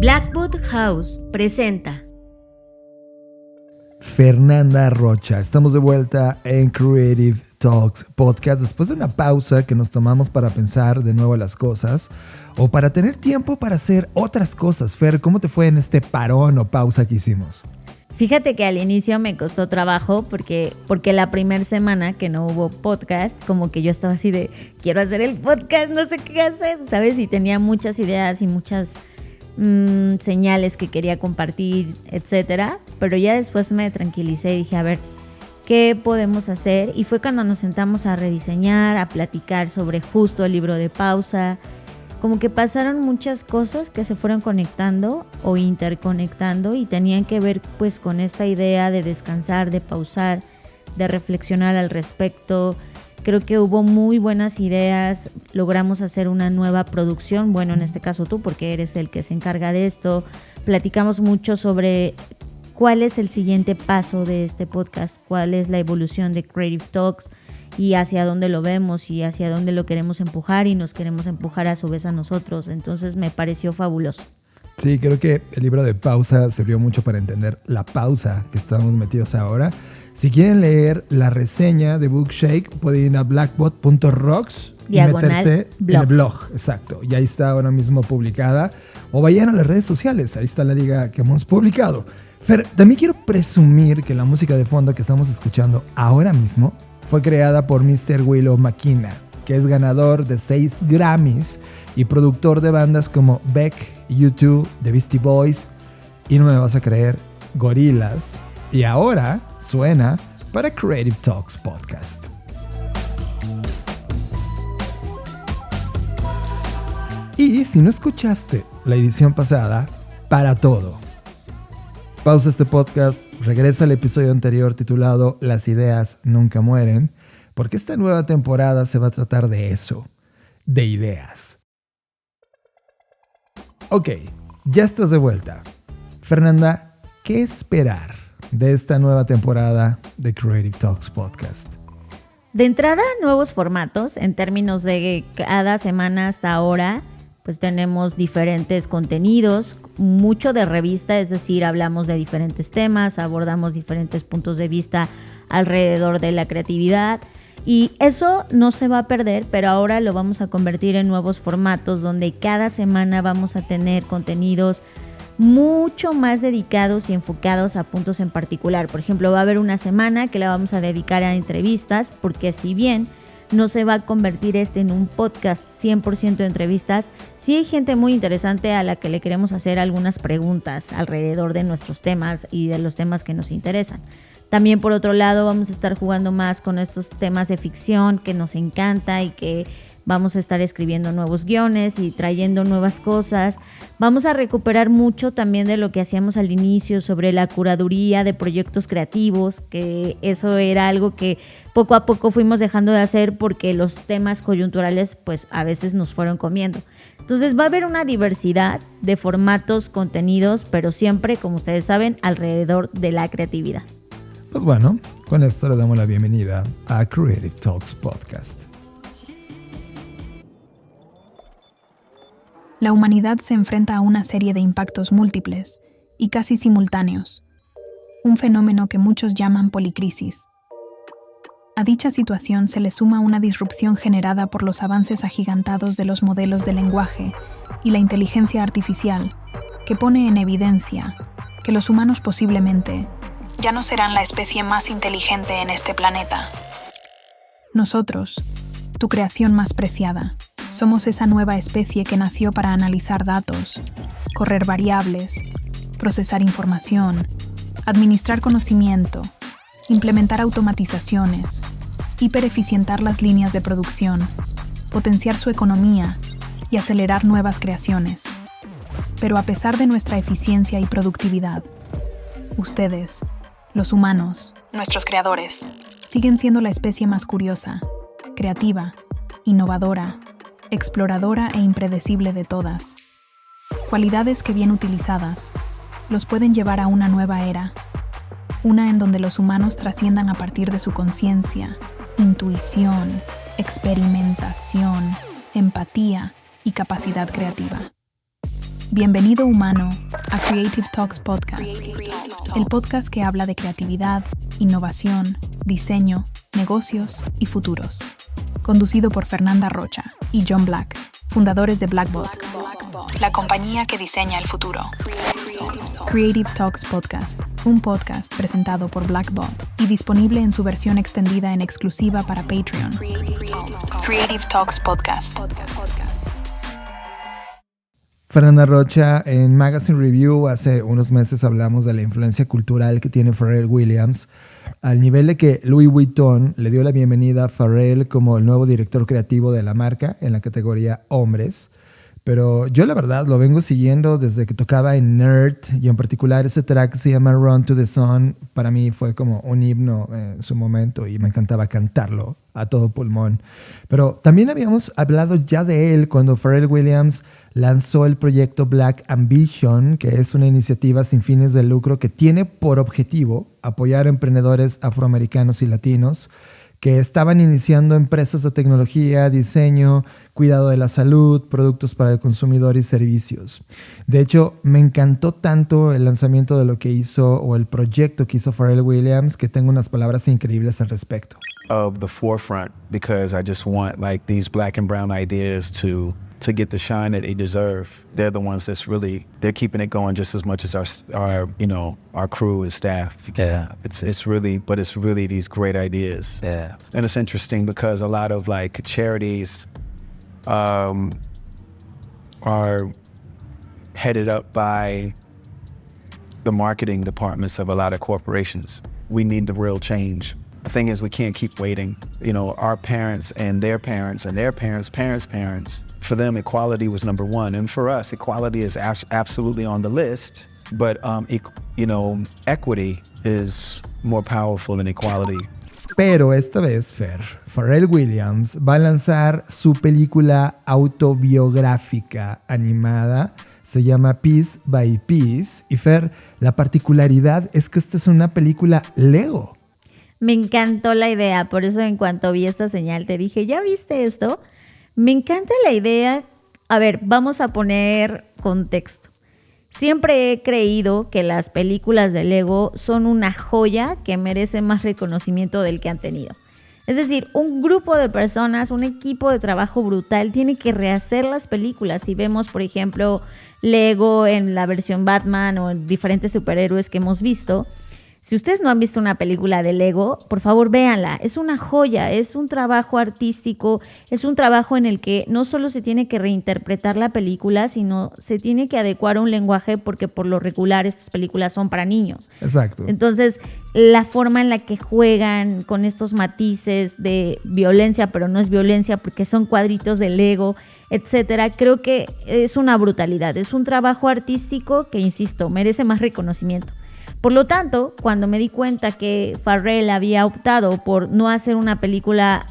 Blackwood House presenta Fernanda Rocha. Estamos de vuelta en Creative Talks Podcast después de una pausa que nos tomamos para pensar de nuevo las cosas o para tener tiempo para hacer otras cosas. Fer, ¿cómo te fue en este parón o pausa que hicimos? Fíjate que al inicio me costó trabajo porque la primera semana que no hubo podcast, como que yo estaba así de quiero hacer el podcast, no sé qué hacer, ¿sabes? Y tenía muchas ideas y muchas señales que quería compartir, etcétera. Pero ya después me tranquilicé y dije, a ver, ¿qué podemos hacer? Y fue cuando nos sentamos a rediseñar, a platicar sobre justo el libro de pausa. Como que pasaron muchas cosas que se fueron conectando o interconectando y tenían que ver pues con esta idea de descansar, de pausar, de reflexionar al respecto. Creo que hubo muy buenas ideas, logramos hacer una nueva producción, bueno, en este caso tú, porque eres el que se encarga de esto. Platicamos mucho sobre cuál es el siguiente paso de este podcast, cuál es la evolución de Creative Talks y hacia dónde lo vemos y hacia dónde lo queremos empujar y nos queremos empujar a su vez a nosotros. Entonces me pareció fabuloso. Sí, creo que el libro de pausa sirvió mucho para entender la pausa que estamos metidos ahora. Si quieren leer la reseña de Bookshake, pueden ir a blackbot.rocks y meterse en el blog. Exacto, y ahí está ahora mismo publicada. O vayan a las redes sociales, ahí está la liga que hemos publicado. Fer, también quiero presumir que la música de fondo que estamos escuchando ahora mismo fue creada por Mr. Willow McKenna, que es ganador de 6 Grammys y productor de bandas como Beck, U2, The Beastie Boys y no me vas a creer, Gorillaz. Y ahora suena para Creative Talks Podcast. Y si no escuchaste la edición pasada, para todo. Pausa este podcast, regresa al episodio anterior titulado Las ideas nunca mueren, porque esta nueva temporada se va a tratar de eso, de ideas. Ok, ya estás de vuelta. Fernanda, ¿qué esperar de esta nueva temporada de Creative Talks Podcast? De entrada, nuevos formatos en términos de cada semana hasta ahora, pues tenemos diferentes contenidos, mucho de revista, es decir, hablamos de diferentes temas, abordamos diferentes puntos de vista alrededor de la creatividad y eso no se va a perder, pero ahora lo vamos a convertir en nuevos formatos donde cada semana vamos a tener contenidos mucho más dedicados y enfocados a puntos en particular. Por ejemplo, va a haber una semana que la vamos a dedicar a entrevistas, porque si bien no se va a convertir en un podcast 100% de entrevistas, sí hay gente muy interesante a la que le queremos hacer algunas preguntas alrededor de nuestros temas y de los temas que nos interesan. También por otro lado vamos a estar jugando más con estos temas de ficción que nos encanta y que vamos a estar escribiendo nuevos guiones y trayendo nuevas cosas. Vamos a recuperar mucho también de lo que hacíamos al inicio sobre la curaduría de proyectos creativos, que eso era algo que poco a poco fuimos dejando de hacer porque los temas coyunturales pues a veces nos fueron comiendo. Entonces va a haber una diversidad de formatos, contenidos, pero siempre, como ustedes saben, alrededor de la creatividad. Pues bueno, con esto le damos la bienvenida a Creative Talks Podcast. La humanidad se enfrenta a una serie de impactos múltiples y casi simultáneos, un fenómeno que muchos llaman policrisis. A dicha situación se le suma una disrupción generada por los avances agigantados de los modelos de lenguaje y la inteligencia artificial, que pone en evidencia que los humanos posiblemente ya no serán la especie más inteligente en este planeta. Nosotros, tu creación más preciada, somos esa nueva especie que nació para analizar datos, correr variables, procesar información, administrar conocimiento, implementar automatizaciones, hipereficientar las líneas de producción, potenciar su economía y acelerar nuevas creaciones. Pero a pesar de nuestra eficiencia y productividad, ustedes, los humanos, nuestros creadores, siguen siendo la especie más curiosa, creativa, innovadora, exploradora e impredecible de todas. Cualidades que bien utilizadas los pueden llevar a una nueva era, una en donde los humanos trasciendan a partir de su conciencia, intuición, experimentación, empatía y capacidad creativa. Bienvenido humano a Creative Talks Podcast, el podcast que habla de creatividad, innovación, diseño, negocios y futuros. Conducido por Fernanda Rocha y John Black, fundadores de Blackbot, la compañía que diseña el futuro. Creative Talks Podcast, un podcast presentado por Blackbot y disponible en su versión extendida en exclusiva para Patreon. Creative Talks Podcast. Fernanda Rocha, en Magazine Review hace unos meses hablamos de la influencia cultural que tiene Pharrell Williams, al nivel de que Louis Vuitton le dio la bienvenida a Pharrell como el nuevo director creativo de la marca en la categoría hombres. Pero yo la verdad lo vengo siguiendo desde que tocaba en Nerd, y en particular ese track que se llama Run to the Sun, para mí fue como un himno en su momento y me encantaba cantarlo a todo pulmón. Pero también habíamos hablado ya de él cuando Pharrell Williams lanzó el proyecto Black Ambition, que es una iniciativa sin fines de lucro que tiene por objetivo apoyar a emprendedores afroamericanos y latinos que estaban iniciando empresas de tecnología, diseño, cuidado de la salud, productos para el consumidor y servicios. De hecho, me encantó tanto el lanzamiento de lo que hizo o el proyecto que hizo Pharrell Williams que tengo unas palabras increíbles al respecto. Of the forefront, because I just want like these black and brown ideas to get the shine that they deserve. They're the ones they're keeping it going just as much as our crew and staff. Yeah. It's really these great ideas. Yeah. And it's interesting because a lot of like charities are headed up by the marketing departments of a lot of corporations. We need the real change. The thing is, we can't keep waiting. Our parents and their parents and their parents' parents, for them, equality was number one. And for us, equality is absolutely on the list. But, equity is more powerful than equality. Pero esta vez, Pharrell Williams va a lanzar su película autobiográfica animada. Se llama Piece by Piece. Y Fer, la particularidad es que esta es una película Lego. Me encantó la idea, por eso en cuanto vi esta señal te dije, ¿ya viste esto? Me encanta la idea. A ver, vamos a poner contexto. Siempre he creído que las películas de Lego son una joya que merece más reconocimiento del que han tenido. Es decir, un grupo de personas, un equipo de trabajo brutal tiene que rehacer las películas. Si vemos, por ejemplo, Lego en la versión Batman o en diferentes superhéroes que hemos visto. Si ustedes no han visto una película de Lego, por favor véanla. Es una joya, es un trabajo artístico, es un trabajo en el que no solo se tiene que reinterpretar la película, sino se tiene que adecuar a un lenguaje porque por lo regular estas películas son para niños. Exacto. Entonces, la forma en la que juegan con estos matices de violencia, pero no es violencia porque son cuadritos de Lego, etcétera, creo que es una brutalidad. Es un trabajo artístico que, insisto, merece más reconocimiento. Por lo tanto, cuando me di cuenta que Pharrell había optado por no hacer una película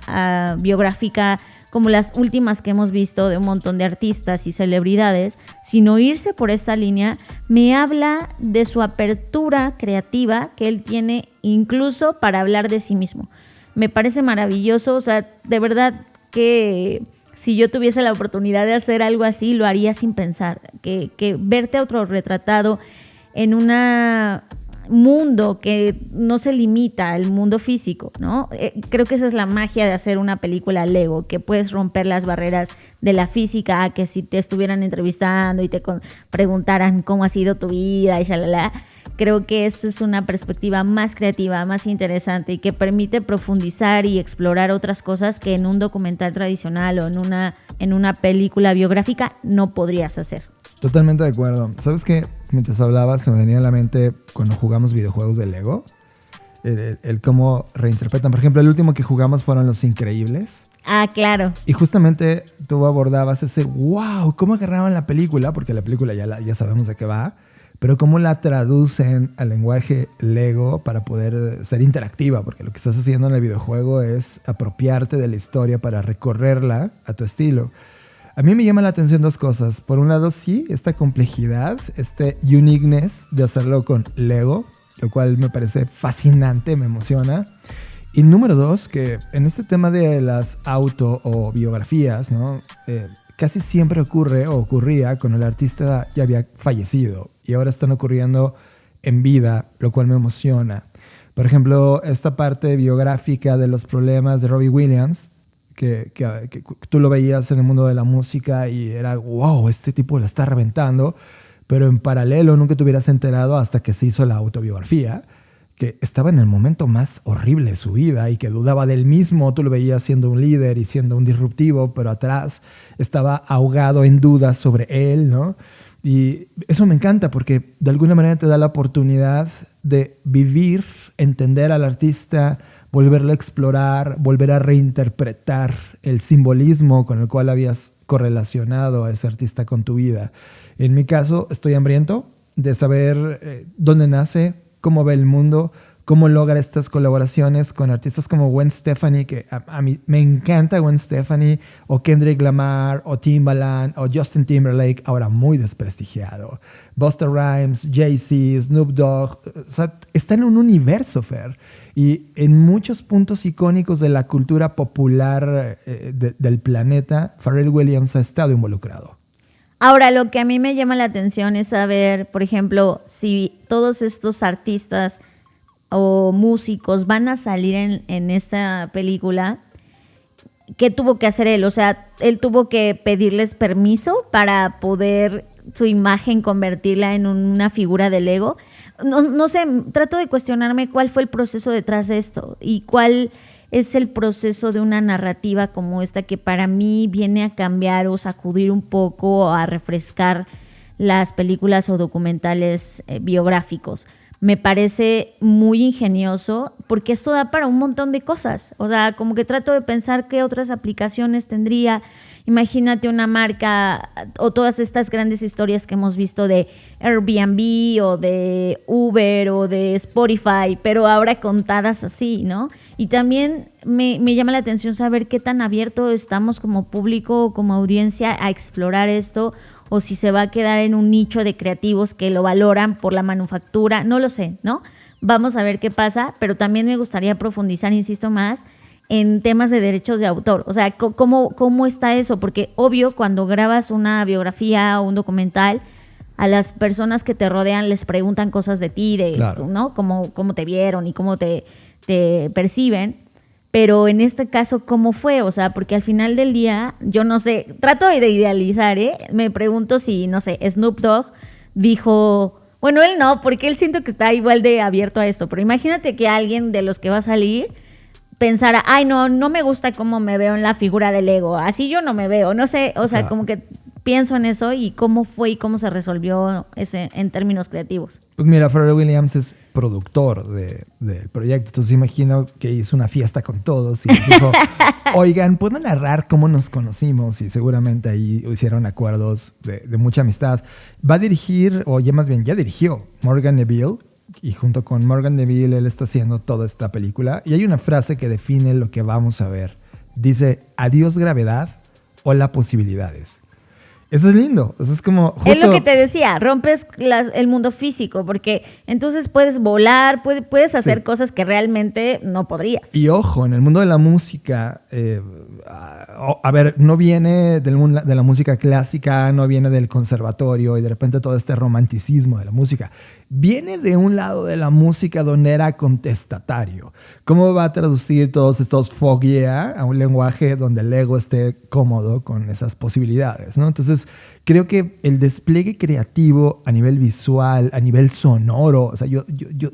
biográfica como las últimas que hemos visto de un montón de artistas y celebridades, sino irse por esta línea, me habla de su apertura creativa que él tiene incluso para hablar de sí mismo. Me parece maravilloso, o sea, de verdad que si yo tuviese la oportunidad de hacer algo así, lo haría sin pensar, que verte autorretratado en un mundo que no se limita al mundo físico, ¿no? Creo que esa es la magia de hacer una película Lego, que puedes romper las barreras de la física, que si te estuvieran entrevistando y te preguntaran cómo ha sido tu vida y shalala. Creo que esta es una perspectiva más creativa, más interesante y que permite profundizar y explorar otras cosas que en un documental tradicional o en una película biográfica no podrías hacer. Totalmente de acuerdo. ¿Sabes qué? Mientras hablabas se me venía a la mente cuando jugamos videojuegos de Lego, el cómo reinterpretan. Por ejemplo, el último que jugamos fueron Los Increíbles. Ah, claro. Y justamente tú abordabas ese wow, cómo agarraban la película, porque la película ya sabemos de qué va, pero cómo la traducen al lenguaje Lego para poder ser interactiva, porque lo que estás haciendo en el videojuego es apropiarte de la historia para recorrerla a tu estilo. A mí me llama la atención dos cosas. Por un lado, sí, esta complejidad, este uniqueness de hacerlo con Lego, lo cual me parece fascinante, me emociona. Y número dos, que en este tema de las auto o biografías, ¿no? casi siempre ocurre o ocurría cuando el artista ya había fallecido y ahora están ocurriendo en vida, lo cual me emociona. Por ejemplo, esta parte biográfica de los problemas de Robbie Williams, que tú lo veías en el mundo de la música y era, wow, este tipo la está reventando, pero en paralelo nunca te hubieras enterado hasta que se hizo la autobiografía, que estaba en el momento más horrible de su vida y que dudaba del mismo. Tú lo veías siendo un líder y siendo un disruptivo, pero atrás estaba ahogado en dudas sobre él, ¿no? Y eso me encanta porque de alguna manera te da la oportunidad de vivir, entender al artista, volverlo a explorar, volver a reinterpretar el simbolismo con el cual habías correlacionado a ese artista con tu vida. En mi caso, estoy hambriento de saber dónde nace, cómo ve el mundo, cómo logra estas colaboraciones con artistas como Gwen Stefani, que a mí me encanta Gwen Stefani, o Kendrick Lamar, o Timbaland, o Justin Timberlake, ahora muy desprestigiado, Busta Rhymes, Jay-Z, Snoop Dogg, o sea, está en un universo, Fer, y en muchos puntos icónicos de la cultura popular del planeta, Pharrell Williams ha estado involucrado. Ahora, lo que a mí me llama la atención es saber, por ejemplo, si todos estos artistas o músicos van a salir en esta película, ¿qué tuvo que hacer él? O sea, él tuvo que pedirles permiso para poder su imagen convertirla en una figura de Lego. No sé, trato de cuestionarme cuál fue el proceso detrás de esto y cuál es el proceso de una narrativa como esta que para mí viene a cambiar o sacudir un poco o a refrescar las películas o documentales biográficos. Me parece muy ingenioso porque esto da para un montón de cosas. O sea, como que trato de pensar qué otras aplicaciones tendría. Imagínate una marca o todas estas grandes historias que hemos visto de Airbnb o de Uber o de Spotify, pero ahora contadas así, ¿no? Y también me llama la atención saber qué tan abierto estamos como público o como audiencia a explorar esto, o si se va a quedar en un nicho de creativos que lo valoran por la manufactura, no lo sé, ¿no? Vamos a ver qué pasa, pero también me gustaría profundizar, insisto más, en temas de derechos de autor. O sea, ¿cómo está eso? Porque obvio, cuando grabas una biografía o un documental, a las personas que te rodean les preguntan cosas de ti, claro, ¿no? Cómo te vieron y cómo te perciben. Pero en este caso, ¿cómo fue? O sea, porque al final del día, yo no sé, trato de idealizar, me pregunto si, no sé, Snoop Dogg dijo, bueno, él no, porque él siento que está igual de abierto a esto, pero imagínate que alguien de los que va a salir pensara, ay, no me gusta cómo me veo en la figura del Lego, así yo no me veo, no sé, o sea, claro, como que pienso en eso y cómo fue y cómo se resolvió ese en términos creativos. Pues mira, Pharrell Williams es productor del proyecto, entonces imagino que hizo una fiesta con todos y dijo, oigan, ¿puedo narrar cómo nos conocimos? Y seguramente ahí hicieron acuerdos de mucha amistad. Va a dirigir, o ya más bien ya dirigió, Morgan Neville, y junto con Morgan Neville él está haciendo toda esta película. Y hay una frase que define lo que vamos a ver. Dice, adiós gravedad, hola posibilidades. Eso es lindo. Eso es como justo... Es lo que te decía, rompes el mundo físico, porque entonces puedes volar, puedes hacer cosas que realmente no podrías. Y ojo, en el mundo de la música, a ver, no viene de la música clásica, no viene del conservatorio y de repente todo este romanticismo de la música. Viene de un lado de la música donde era contestatario. ¿Cómo va a traducir todos estos fuck yeah a un lenguaje donde el ego esté cómodo con esas posibilidades, ¿no? Entonces, creo que el despliegue creativo a nivel visual, a nivel sonoro, o sea, yo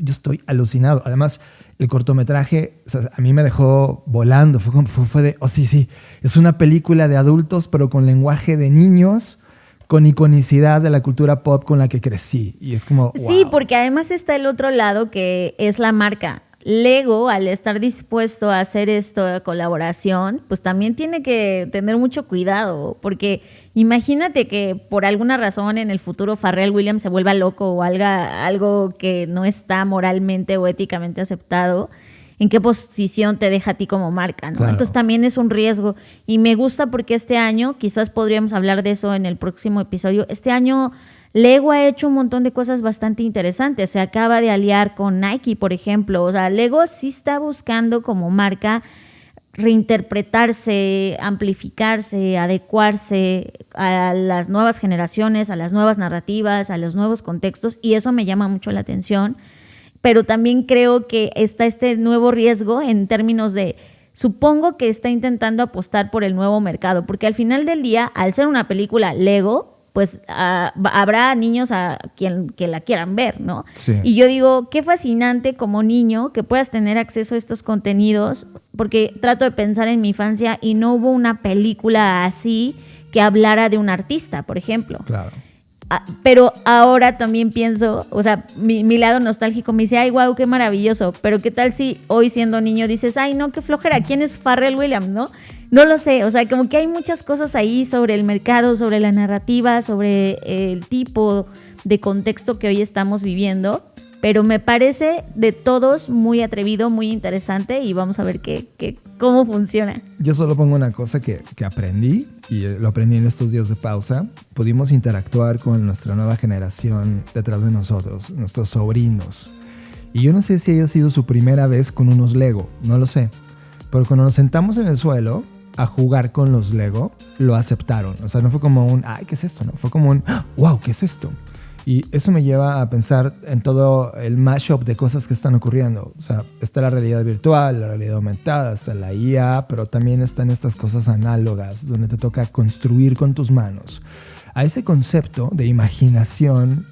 estoy alucinado. Además, el cortometraje, o sea, a mí me dejó volando. Fue de, sí, es una película de adultos, pero con lenguaje de niños, con iconicidad de la cultura pop con la que crecí. Y es como, wow. Sí, porque además está el otro lado que es la marca. Lego, al estar dispuesto a hacer esto de colaboración, pues también tiene que tener mucho cuidado, porque imagínate que por alguna razón en el futuro Pharrell Williams se vuelva loco o haga algo que no está moralmente o éticamente aceptado. ¿En qué posición te deja a ti como marca, ¿no? Claro. Entonces también es un riesgo. Y me gusta porque este año, quizás podríamos hablar de eso en el próximo episodio, este año Lego ha hecho un montón de cosas bastante interesantes. Se acaba de aliar con Nike, por ejemplo. O sea, Lego sí está buscando como marca reinterpretarse, amplificarse, adecuarse a las nuevas generaciones, a las nuevas narrativas, a los nuevos contextos, y eso me llama mucho la atención. Pero también creo que está este nuevo riesgo en términos de, supongo que está intentando apostar por el nuevo mercado, porque al final del día, al ser una película Lego, pues habrá niños a quien que la quieran ver, ¿no? Sí. Y yo digo, qué fascinante como niño que puedas tener acceso a estos contenidos, porque trato de pensar en mi infancia y no hubo una película así que hablara de un artista, por ejemplo. Claro. Pero ahora también pienso, o sea, mi lado nostálgico me dice, ay, wow, qué maravilloso, pero qué tal si hoy siendo niño dices, ay, no, qué flojera, ¿quién es Pharrell Williams, no? No lo sé, o sea, como que hay muchas cosas ahí sobre el mercado, sobre la narrativa, sobre el tipo de contexto que hoy estamos viviendo, pero me parece de todos muy atrevido, muy interesante, y vamos a ver cómo funciona. Yo solo pongo una cosa que aprendí, y lo aprendí en estos días de pausa. Pudimos interactuar con nuestra nueva generación detrás de nosotros, nuestros sobrinos. Y yo no sé si haya sido su primera vez con unos Lego, no lo sé. Pero cuando nos sentamos en el suelo a jugar con los Lego, lo aceptaron. O sea, no fue como un, ay, ¿qué es esto? No, fue como un, wow, ¿qué es esto? Y eso me lleva a pensar en todo el mashup de cosas que están ocurriendo. O sea, está la realidad virtual, la realidad aumentada, está la IA, pero también están estas cosas análogas donde te toca construir con tus manos. A ese concepto de imaginación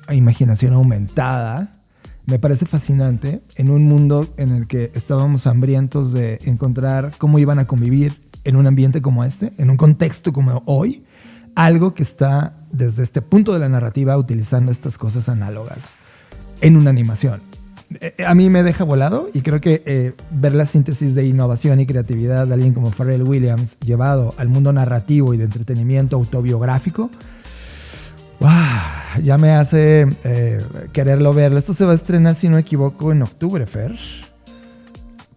aumentada, me parece fascinante en un mundo en el que estábamos hambrientos de encontrar cómo iban a convivir en un ambiente como este, en un contexto como hoy, algo que está desde este punto de la narrativa utilizando estas cosas análogas en una animación. A mí me deja volado, y creo que ver la síntesis de innovación y creatividad de alguien como Pharrell Williams llevado al mundo narrativo y de entretenimiento autobiográfico, ¡wow!, ya me hace quererlo ver. Esto se va a estrenar, si no me equivoco, en octubre, Fer.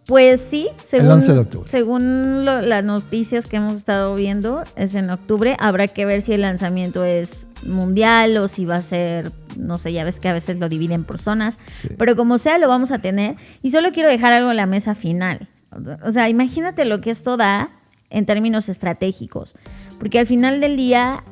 Pues sí, el 11 de octubre. Según las noticias que hemos estado viendo, es en octubre. Habrá que ver si el lanzamiento es mundial o si va a ser, no sé, ya ves que a veces lo dividen por zonas. Sí. Pero como sea, lo vamos a tener. Y solo quiero dejar algo en la mesa final. O sea, imagínate lo que esto da en términos estratégicos. Porque al final del día,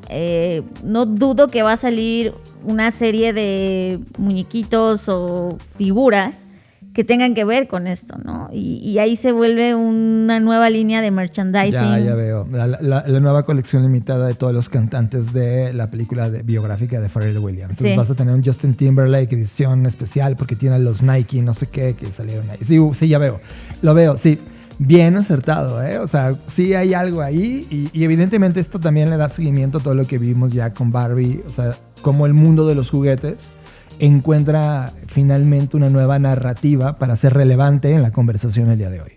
no dudo que va a salir una serie de muñequitos o figuras que tengan que ver con esto, ¿no? Y ahí se vuelve una nueva línea de merchandising. Ya veo. La nueva colección limitada de todos los cantantes de la película biográfica de Pharrell Williams. Entonces vas a tener un Justin Timberlake edición especial porque tiene los Nike, no sé qué, que salieron ahí. Sí, ya veo. Lo veo, sí. Bien acertado, ¿eh? O sea, sí hay algo ahí y evidentemente esto también le da seguimiento a todo lo que vimos ya con Barbie. O sea, como el mundo de los juguetes encuentra finalmente una nueva narrativa para ser relevante en la conversación el día de hoy.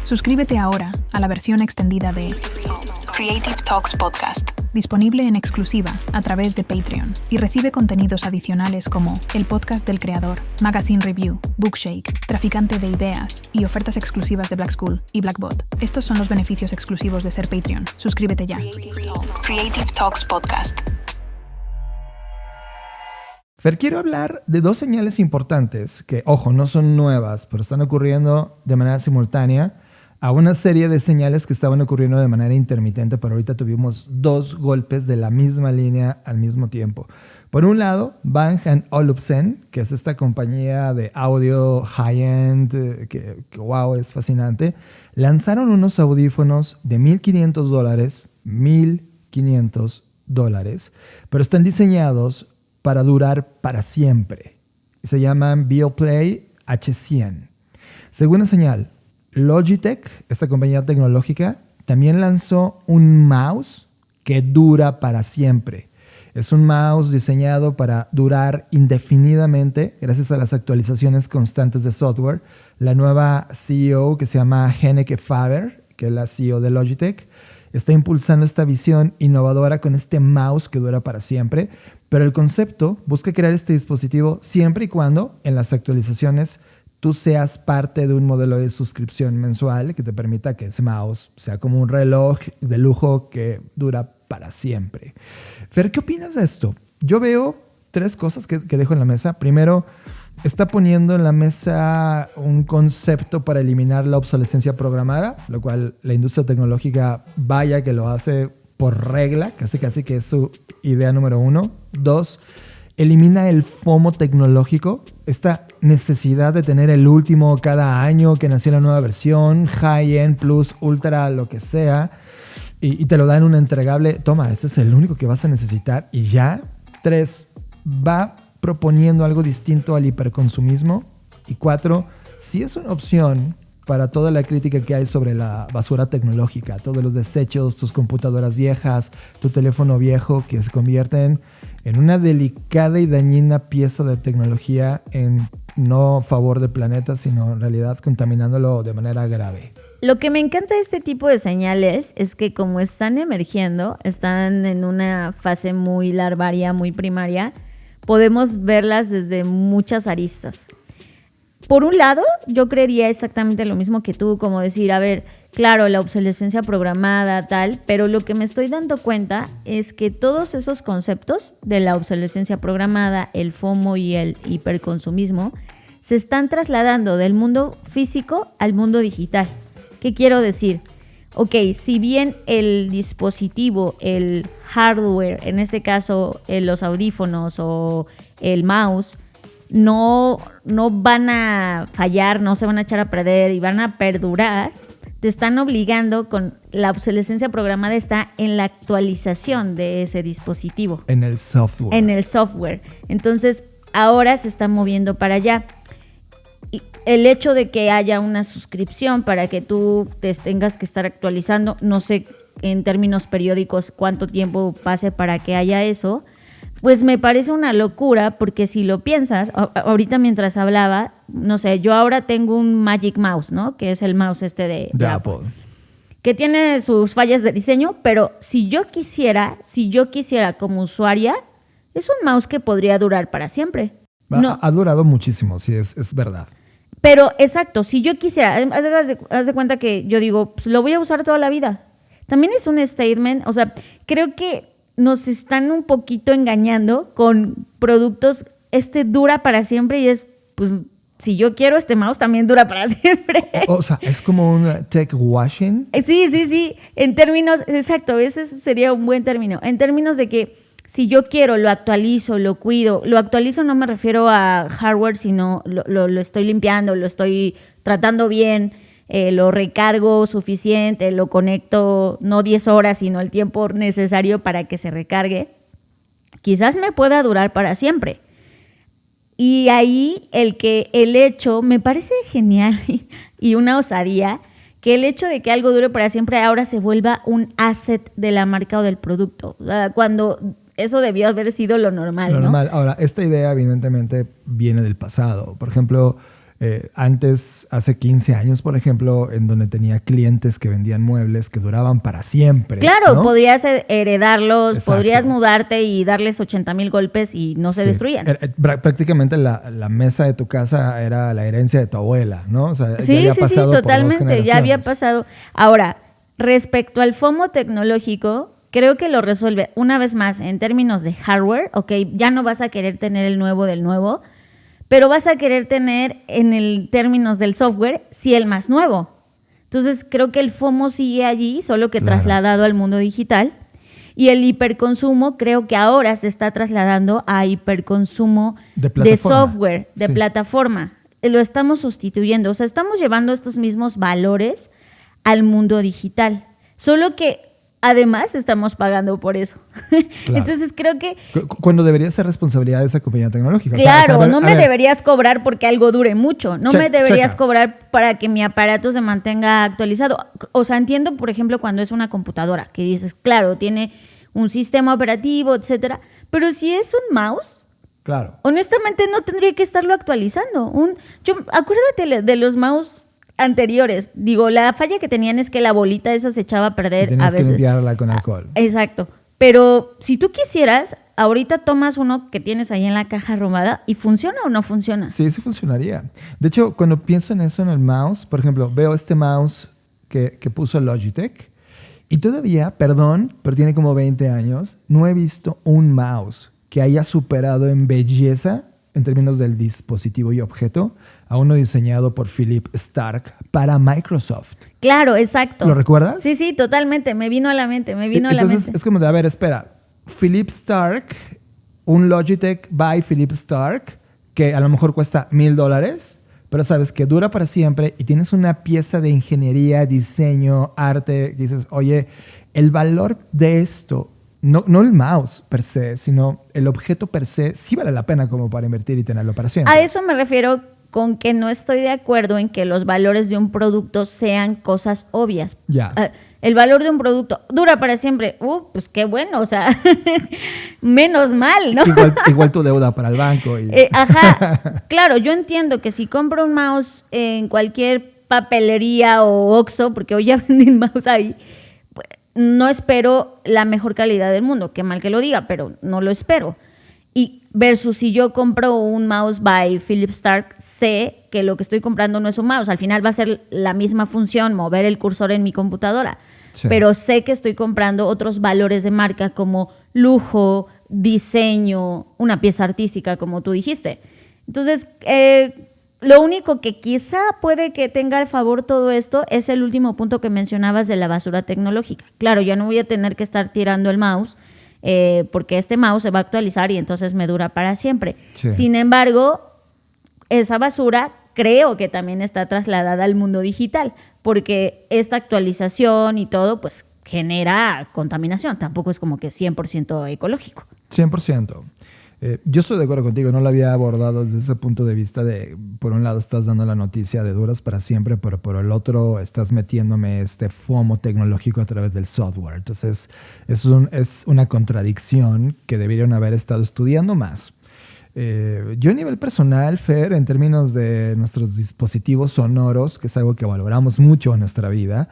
Suscríbete ahora a la versión extendida de Creative Talks Podcast, disponible en exclusiva a través de Patreon, y recibe contenidos adicionales como el podcast del creador, Magazine Review, Bookshake, Traficante de Ideas y ofertas exclusivas de Black School y Blackbot. Estos son los beneficios exclusivos de ser Patreon. Suscríbete ya. Creative Talks Podcast. Fer, quiero hablar de dos señales importantes que, ojo, no son nuevas, pero están ocurriendo de manera simultánea a una serie de señales que estaban ocurriendo de manera intermitente, pero ahorita tuvimos dos golpes de la misma línea al mismo tiempo. Por un lado, Bang & Olufsen, que es esta compañía de audio high-end, que wow, es fascinante, lanzaron unos audífonos de $1,500, pero están diseñados para durar para siempre. Se llaman Beoplay H100. Según la señal, Logitech, esta compañía tecnológica, también lanzó un mouse que dura para siempre. Es un mouse diseñado para durar indefinidamente gracias a las actualizaciones constantes de software. La nueva CEO, que se llama Henneke Faber, que es la CEO de Logitech, está impulsando esta visión innovadora con este mouse que dura para siempre. Pero el concepto busca crear este dispositivo siempre y cuando en las actualizaciones tú seas parte de un modelo de suscripción mensual que te permita que ese mouse sea como un reloj de lujo que dura para siempre. Fer, ¿qué opinas de esto? Yo veo tres cosas que dejo en la mesa. Primero, está poniendo en la mesa un concepto para eliminar la obsolescencia programada, lo cual la industria tecnológica vaya que lo hace por regla, casi que es su idea número 1. 2, elimina el FOMO tecnológico, esta necesidad de tener el último cada año que nació la nueva versión, high-end, plus, ultra, lo que sea, y te lo dan un entregable. Toma, este es el único que vas a necesitar y ya. 3, va proponiendo algo distinto al hiperconsumismo. Y 4, si es una opción para toda la crítica que hay sobre la basura tecnológica, todos los desechos, tus computadoras viejas, tu teléfono viejo que se convierten en una delicada y dañina pieza de tecnología en no favor del planeta, sino en realidad contaminándolo de manera grave. Lo que me encanta de este tipo de señales es que como están emergiendo, están en una fase muy larvaria, muy primaria, podemos verlas desde muchas aristas. Por un lado, yo creería exactamente lo mismo que tú, como decir, a ver, claro, la obsolescencia programada, tal, pero lo que me estoy dando cuenta es que todos esos conceptos de la obsolescencia programada, el FOMO y el hiperconsumismo, se están trasladando del mundo físico al mundo digital. ¿Qué quiero decir? Ok, si bien el dispositivo, el hardware, en este caso los audífonos o el mouse, no van a fallar, no se van a echar a perder y van a perdurar, te están obligando con la obsolescencia programada está en la actualización de ese dispositivo. En el software. En el software. Entonces, ahora se está moviendo para allá. Y el hecho de que haya una suscripción para que tú te tengas que estar actualizando, no sé en términos periódicos cuánto tiempo pase para que haya eso, pues me parece una locura, porque si lo piensas, ahorita mientras hablaba, no sé, yo ahora tengo un Magic Mouse, ¿no? Que es el mouse de Apple, que tiene sus fallas de diseño, pero si yo quisiera como usuaria, es un mouse que podría durar para siempre. No. Ha durado muchísimo, sí, es verdad. Pero exacto, si yo quisiera, haz de cuenta que yo digo, pues lo voy a usar toda la vida. También es un statement, o sea, creo que nos están un poquito engañando con productos, dura para siempre y es, pues, si yo quiero este mouse también dura para siempre. O sea, es como un tech washing. Sí, en términos, exacto, ese sería un buen término, en términos de que si yo quiero, lo actualizo, lo cuido. Lo actualizo no me refiero a hardware, sino lo estoy limpiando, lo estoy tratando bien, lo recargo suficiente, lo conecto no 10 horas, sino el tiempo necesario para que se recargue. Quizás me pueda durar para siempre. Y ahí el hecho, me parece genial y una osadía, que el hecho de que algo dure para siempre ahora se vuelva un asset de la marca o del producto. Cuando eso debió haber sido lo normal, ¿no? Normal. Ahora, esta idea evidentemente viene del pasado. Por ejemplo, antes, hace 15 años, por ejemplo, en donde tenía clientes que vendían muebles que duraban para siempre. Claro, ¿no? podrías heredarlos, Exacto. Podrías mudarte y darles 80,000 golpes y no se destruían. Prácticamente la mesa de tu casa era la herencia de tu abuela, ¿no? O sea, Sí, ya había pasado por totalmente, 2 ya había generaciones. pasado. Ahora, respecto al FOMO tecnológico, creo que lo resuelve una vez más en términos de hardware. Ok, ya no vas a querer tener el nuevo del nuevo, pero vas a querer tener en el términos del software sí el más nuevo. Entonces creo que el FOMO sigue allí, solo que Claro. trasladado al mundo digital. Y el hiperconsumo creo que ahora se está trasladando a hiperconsumo de software, de Sí. plataforma. Lo estamos sustituyendo. O sea, estamos llevando estos mismos valores al mundo digital. Solo que además estamos pagando por eso. Claro. Entonces creo que Cuando debería ser responsabilidad de esa compañía tecnológica. claro, O sea, no me deberías cobrar porque algo dure mucho. No me deberías checa. cobrar para que mi aparato se mantenga actualizado. O sea, entiendo, por ejemplo, cuando es una computadora, que dices, claro, tiene un sistema operativo, etcétera. Pero si es un mouse, Claro. honestamente no tendría que estarlo actualizando. Acuérdate de los mouse anteriores. Digo, la falla que tenían es que la bolita esa se echaba a perder Tenías a veces. que limpiarla con alcohol. Exacto. Pero si tú quisieras, ahorita tomas uno que tienes ahí en la caja arrumada y ¿funciona o no funciona? Sí, sí funcionaría. De hecho, cuando pienso en eso, en el mouse, por ejemplo, veo este mouse que puso Logitech y todavía, perdón, pero tiene como 20 años, no he visto un mouse que haya superado en belleza en términos del dispositivo y objeto a uno diseñado por Philip Stark para Microsoft. Claro, exacto. ¿Lo recuerdas? Sí, totalmente. Me vino a la mente, Entonces, es como de, a ver, espera. Philip Stark, un Logitech by Philip Stark, que a lo mejor cuesta $1,000, pero sabes que dura para siempre y tienes una pieza de ingeniería, diseño, arte, que dices, oye, el valor de esto, no el mouse per se, sino el objeto per se, sí vale la pena como para invertir y tenerlo para siempre. A eso me refiero con que no estoy de acuerdo en que los valores de un producto sean cosas obvias. Ya. El valor de un producto dura para siempre. Pues qué bueno, o sea, menos mal, ¿no? Igual tu deuda para el banco. Ajá, claro, yo entiendo que si compro un mouse en cualquier papelería o Oxxo, porque hoy ya venden mouse ahí, pues, no espero la mejor calidad del mundo. Qué mal que lo diga, pero no lo espero. Y versus si yo compro un mouse by Philip Stark, sé que lo que estoy comprando no es un mouse. Al final va a ser la misma función, mover el cursor en mi computadora. Sí. Pero sé que estoy comprando otros valores de marca como lujo, diseño, una pieza artística, como tú dijiste. Entonces, lo único que quizá puede que tenga a favor todo esto es el último punto que mencionabas de la basura tecnológica. Claro, ya no voy a tener que estar tirando el mouse, porque este mouse se va a actualizar y entonces me dura para siempre. Sí. Sin embargo, esa basura creo que también está trasladada al mundo digital, porque esta actualización y todo pues genera contaminación. Tampoco es como que 100% ecológico. 100%. Yo estoy de acuerdo contigo, no lo había abordado desde ese punto de vista de, por un lado estás dando la noticia de duras para siempre, pero por el otro estás metiéndome este FOMO tecnológico a través del software. Entonces es una contradicción que deberían haber estado estudiando más. Yo a nivel personal, Fer, en términos de nuestros dispositivos sonoros, que es algo que valoramos mucho en nuestra vida,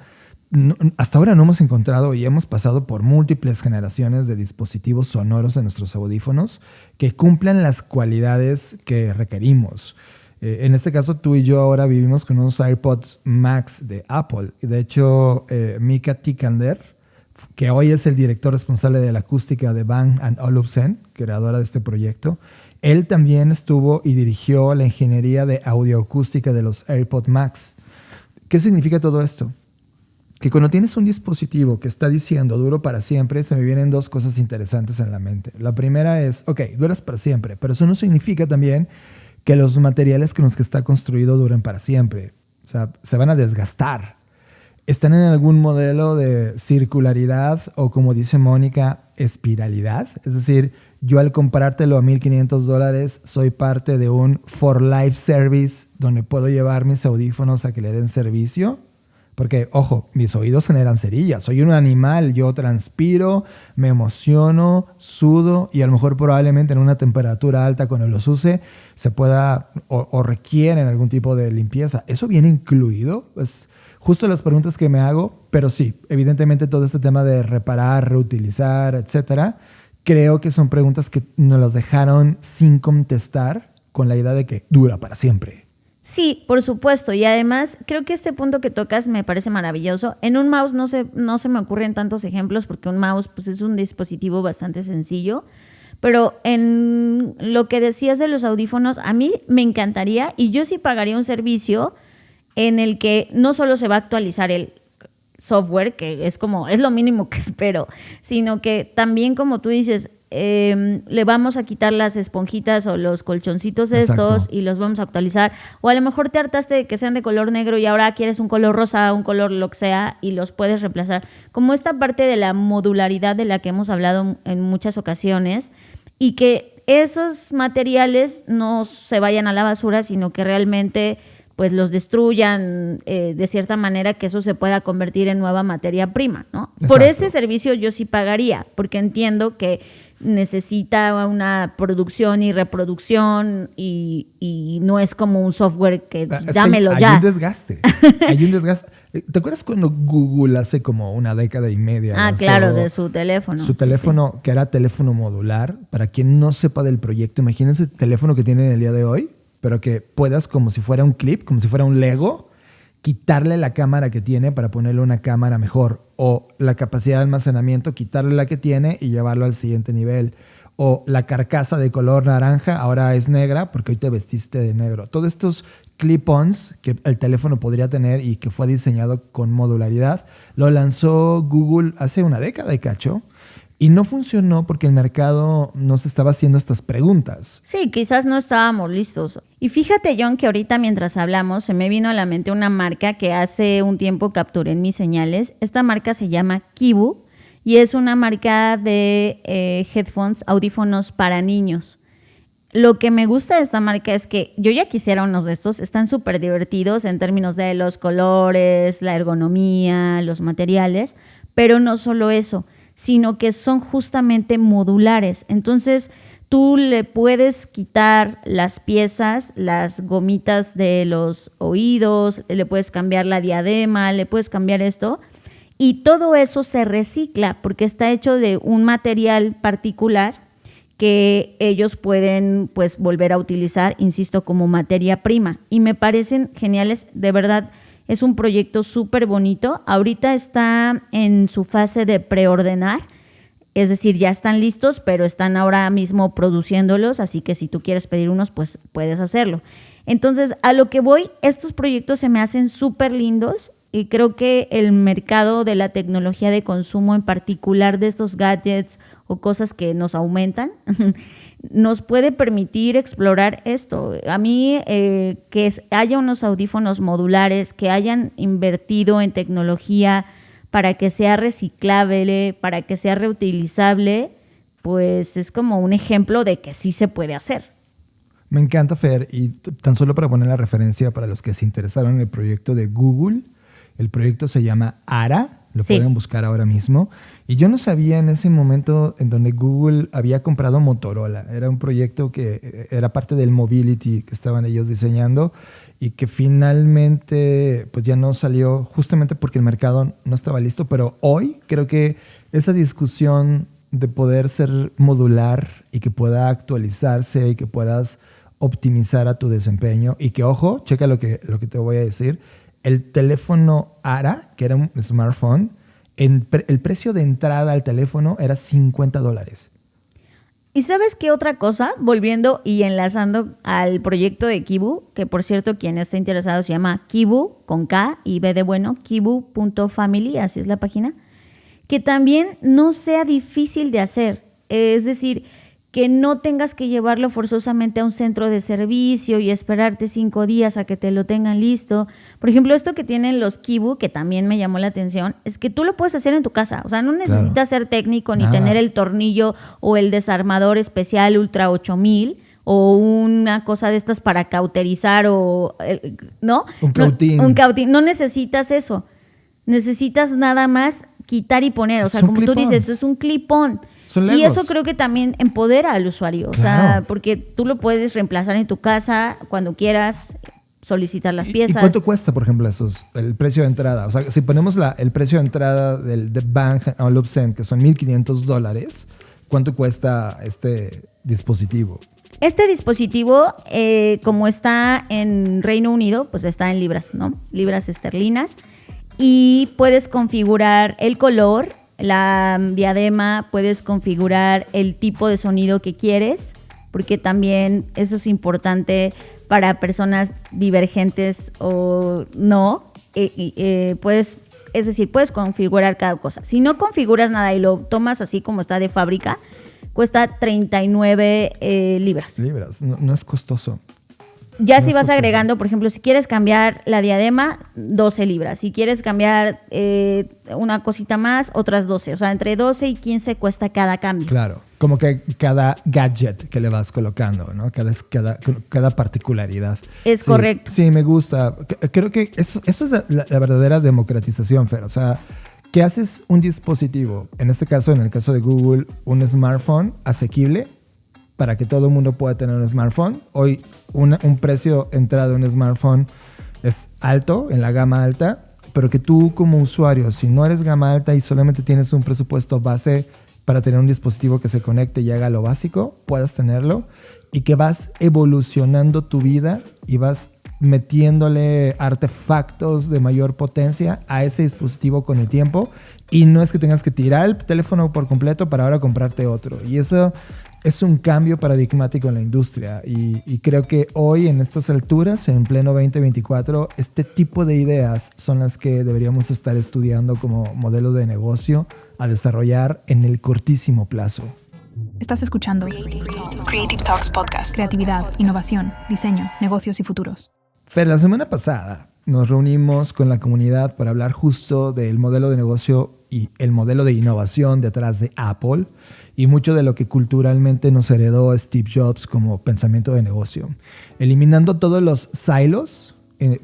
hasta ahora no hemos encontrado y hemos pasado por múltiples generaciones de dispositivos sonoros en nuestros audífonos que cumplan las cualidades que requerimos. En este caso, tú y yo ahora vivimos con unos AirPods Max de Apple. De hecho, Mika Tikander, que hoy es el director responsable de la acústica de Bang & Olufsen, creadora de este proyecto, él también estuvo y dirigió la ingeniería de audioacústica de los AirPods Max. ¿Qué significa todo esto? Que cuando tienes un dispositivo que está diciendo duro para siempre, se me vienen dos cosas interesantes en la mente. La primera es, ok, duras para siempre, pero eso no significa también que los materiales con los que está construido duren para siempre. O sea, se van a desgastar. ¿Están en algún modelo de circularidad o, como dice Mónica, espiralidad? Es decir, yo al comprártelo a $1,500 soy parte de un For Life Service donde puedo llevar mis audífonos a que le den servicio. Porque, ojo, mis oídos generan cerillas. Soy un animal, yo transpiro, me emociono, sudo y a lo mejor probablemente en una temperatura alta cuando los use se pueda o requieren algún tipo de limpieza. ¿Eso viene incluido? Es justo las preguntas que me hago, pero sí, evidentemente todo este tema de reparar, reutilizar, etcétera, creo que son preguntas que nos las dejaron sin contestar con la idea de que dura para siempre. Sí, por supuesto. Y además, creo que este punto que tocas me parece maravilloso. En un mouse no se me ocurren tantos ejemplos porque un mouse pues, es un dispositivo bastante sencillo. Pero en lo que decías de los audífonos, a mí me encantaría y yo sí pagaría un servicio en el que no solo se va a actualizar el software, que es lo mínimo que espero, sino que también, como tú dices, le vamos a quitar las esponjitas o los colchoncitos estos. Exacto. Y los vamos a actualizar. O a lo mejor te hartaste de que sean de color negro y ahora quieres un color rosa, un color lo que sea y los puedes reemplazar. Como esta parte de la modularidad de la que hemos hablado en muchas ocasiones y que esos materiales no se vayan a la basura, sino que realmente pues los destruyan de cierta manera, que eso se pueda convertir en nueva materia prima, ¿no? Exacto. Por ese servicio yo sí pagaría, porque entiendo que necesita una producción y reproducción y no es como un software que dámelo ya. Hay un desgaste. ¿Te acuerdas cuando Google hace como una década y media? Claro, de su teléfono. Su teléfono, sí. Que era teléfono modular. Para quien no sepa del proyecto, imagínense el teléfono que tienen el día de hoy, pero que puedas, como si fuera un clip, como si fuera un Lego, quitarle la cámara que tiene para ponerle una cámara mejor, o la capacidad de almacenamiento, quitarle la que tiene y llevarlo al siguiente nivel, o la carcasa de color naranja ahora es negra porque hoy te vestiste de negro. Todos estos clip-ons que el teléfono podría tener y que fue diseñado con modularidad, lo lanzó Google hace una década y cacho. Y no funcionó porque el mercado no se estaba haciendo estas preguntas. Sí, quizás no estábamos listos. Y fíjate, John, que ahorita mientras hablamos se me vino a la mente una marca que hace un tiempo capturé en mis señales. Esta marca se llama Kibu y es una marca de headphones, audífonos para niños. Lo que me gusta de esta marca es que yo ya quisiera unos de estos. Están súper divertidos en términos de los colores, la ergonomía, los materiales. Pero no solo eso, sino que son justamente modulares. Entonces, tú le puedes quitar las piezas, las gomitas de los oídos, le puedes cambiar la diadema, le puedes cambiar esto, y todo eso se recicla porque está hecho de un material particular que ellos pueden pues volver a utilizar, insisto, como materia prima. Y me parecen geniales, de verdad. Es un proyecto súper bonito. Ahorita está en su fase de preordenar, es decir, ya están listos, pero están ahora mismo produciéndolos, así que si tú quieres pedir unos, pues puedes hacerlo. Entonces, a lo que voy, estos proyectos se me hacen súper lindos y creo que el mercado de la tecnología de consumo, en particular de estos gadgets o cosas que nos aumentan, nos puede permitir explorar esto. A mí, que haya unos audífonos modulares, que hayan invertido en tecnología para que sea reciclable, para que sea reutilizable, pues es como un ejemplo de que sí se puede hacer. Me encanta, Fer, y tan solo para poner la referencia para los que se interesaron en el proyecto de Google, el proyecto se llama ARA, lo pueden buscar ahora mismo. Y yo no sabía en ese momento en donde Google había comprado Motorola. Era un proyecto que era parte del Mobility que estaban ellos diseñando y que finalmente pues ya no salió justamente porque el mercado no estaba listo. Pero hoy creo que esa discusión de poder ser modular y que pueda actualizarse y que puedas optimizar a tu desempeño y que, ojo, checa lo que te voy a decir. El teléfono ARA, que era un smartphone, el precio de entrada al teléfono era $50. ¿Y sabes qué otra cosa? Volviendo y enlazando al proyecto de Kibu, que por cierto, quien esté interesado se llama Kibu, con K y B de bueno, kibu.family, así es la página, que también no sea difícil de hacer. Es decir, que no tengas que llevarlo forzosamente a un centro de servicio y esperarte 5 días a que te lo tengan listo. Por ejemplo, esto que tienen los Kibu, que también me llamó la atención, es que tú lo puedes hacer en tu casa. O sea, no necesitas ser técnico ni tener el tornillo o el desarmador especial Ultra 8000 o una cosa de estas para cauterizar o... ¿no? Un cautín. No necesitas eso. Necesitas nada más quitar y poner. O sea, como tú dices, es un clip-on. Y eso creo que también empodera al usuario, o sea, porque tú lo puedes reemplazar en tu casa cuando quieras, solicitar las piezas. ¿Y cuánto cuesta, por ejemplo, el precio de entrada? O sea, si ponemos el precio de entrada del Bang Olufsen, que son $1,500, ¿cuánto cuesta este dispositivo? Este dispositivo, como está en Reino Unido, pues está en libras, ¿no? Libras esterlinas. Y puedes configurar el color, la diadema, puedes configurar el tipo de sonido que quieres, porque también eso es importante para personas divergentes o no. Puedes configurar cada cosa. Si no configuras nada y lo tomas así como está de fábrica, cuesta 39 libras. No es costoso. Ya si vas agregando, por ejemplo, si quieres cambiar la diadema, 12 libras. Si quieres cambiar una cosita más, otras 12. O sea, entre 12 y 15 cuesta cada cambio. Claro, como que cada gadget que le vas colocando, ¿no? Cada particularidad. Es correcto. Sí, me gusta. Creo que eso es la verdadera democratización, Fer. O sea, que haces un dispositivo, en este caso, en el caso de Google, un smartphone asequible para que todo el mundo pueda tener un smartphone. Hoy un precio entrada de un smartphone es alto, en la gama alta, pero que tú como usuario, si no eres gama alta y solamente tienes un presupuesto base para tener un dispositivo que se conecte y haga lo básico, puedas tenerlo, y que vas evolucionando tu vida y vas metiéndole artefactos de mayor potencia a ese dispositivo con el tiempo, y no es que tengas que tirar el teléfono por completo para ahora comprarte otro. Y eso es un cambio paradigmático en la industria y creo que hoy en estas alturas, en pleno 2024, este tipo de ideas son las que deberíamos estar estudiando como modelo de negocio a desarrollar en el cortísimo plazo. Estás escuchando Creative Talks Podcast. Creatividad, innovación, diseño, negocios y futuros. Fer, la semana pasada nos reunimos con la comunidad para hablar justo del modelo de negocio y el modelo de innovación detrás de Apple y mucho de lo que culturalmente nos heredó Steve Jobs como pensamiento de negocio. Eliminando todos los silos,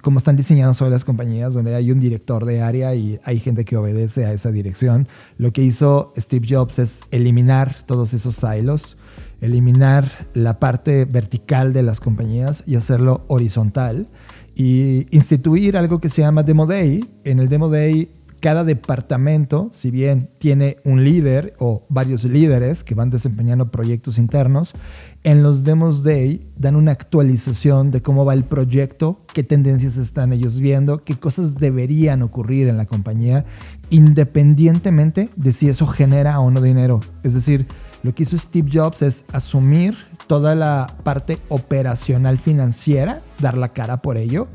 como están diseñadas hoy las compañías, donde hay un director de área y hay gente que obedece a esa dirección. Lo que hizo Steve Jobs es eliminar todos esos silos, eliminar la parte vertical de las compañías y hacerlo horizontal y instituir algo que se llama Demo Day. En el Demo Day, cada departamento, si bien tiene un líder o varios líderes que van desempeñando proyectos internos, en los Demos Day dan una actualización de cómo va el proyecto, qué tendencias están ellos viendo, qué cosas deberían ocurrir en la compañía, independientemente de si eso genera o no dinero. Es decir, lo que hizo Steve Jobs es asumir toda la parte operacional financiera, dar la cara por ello,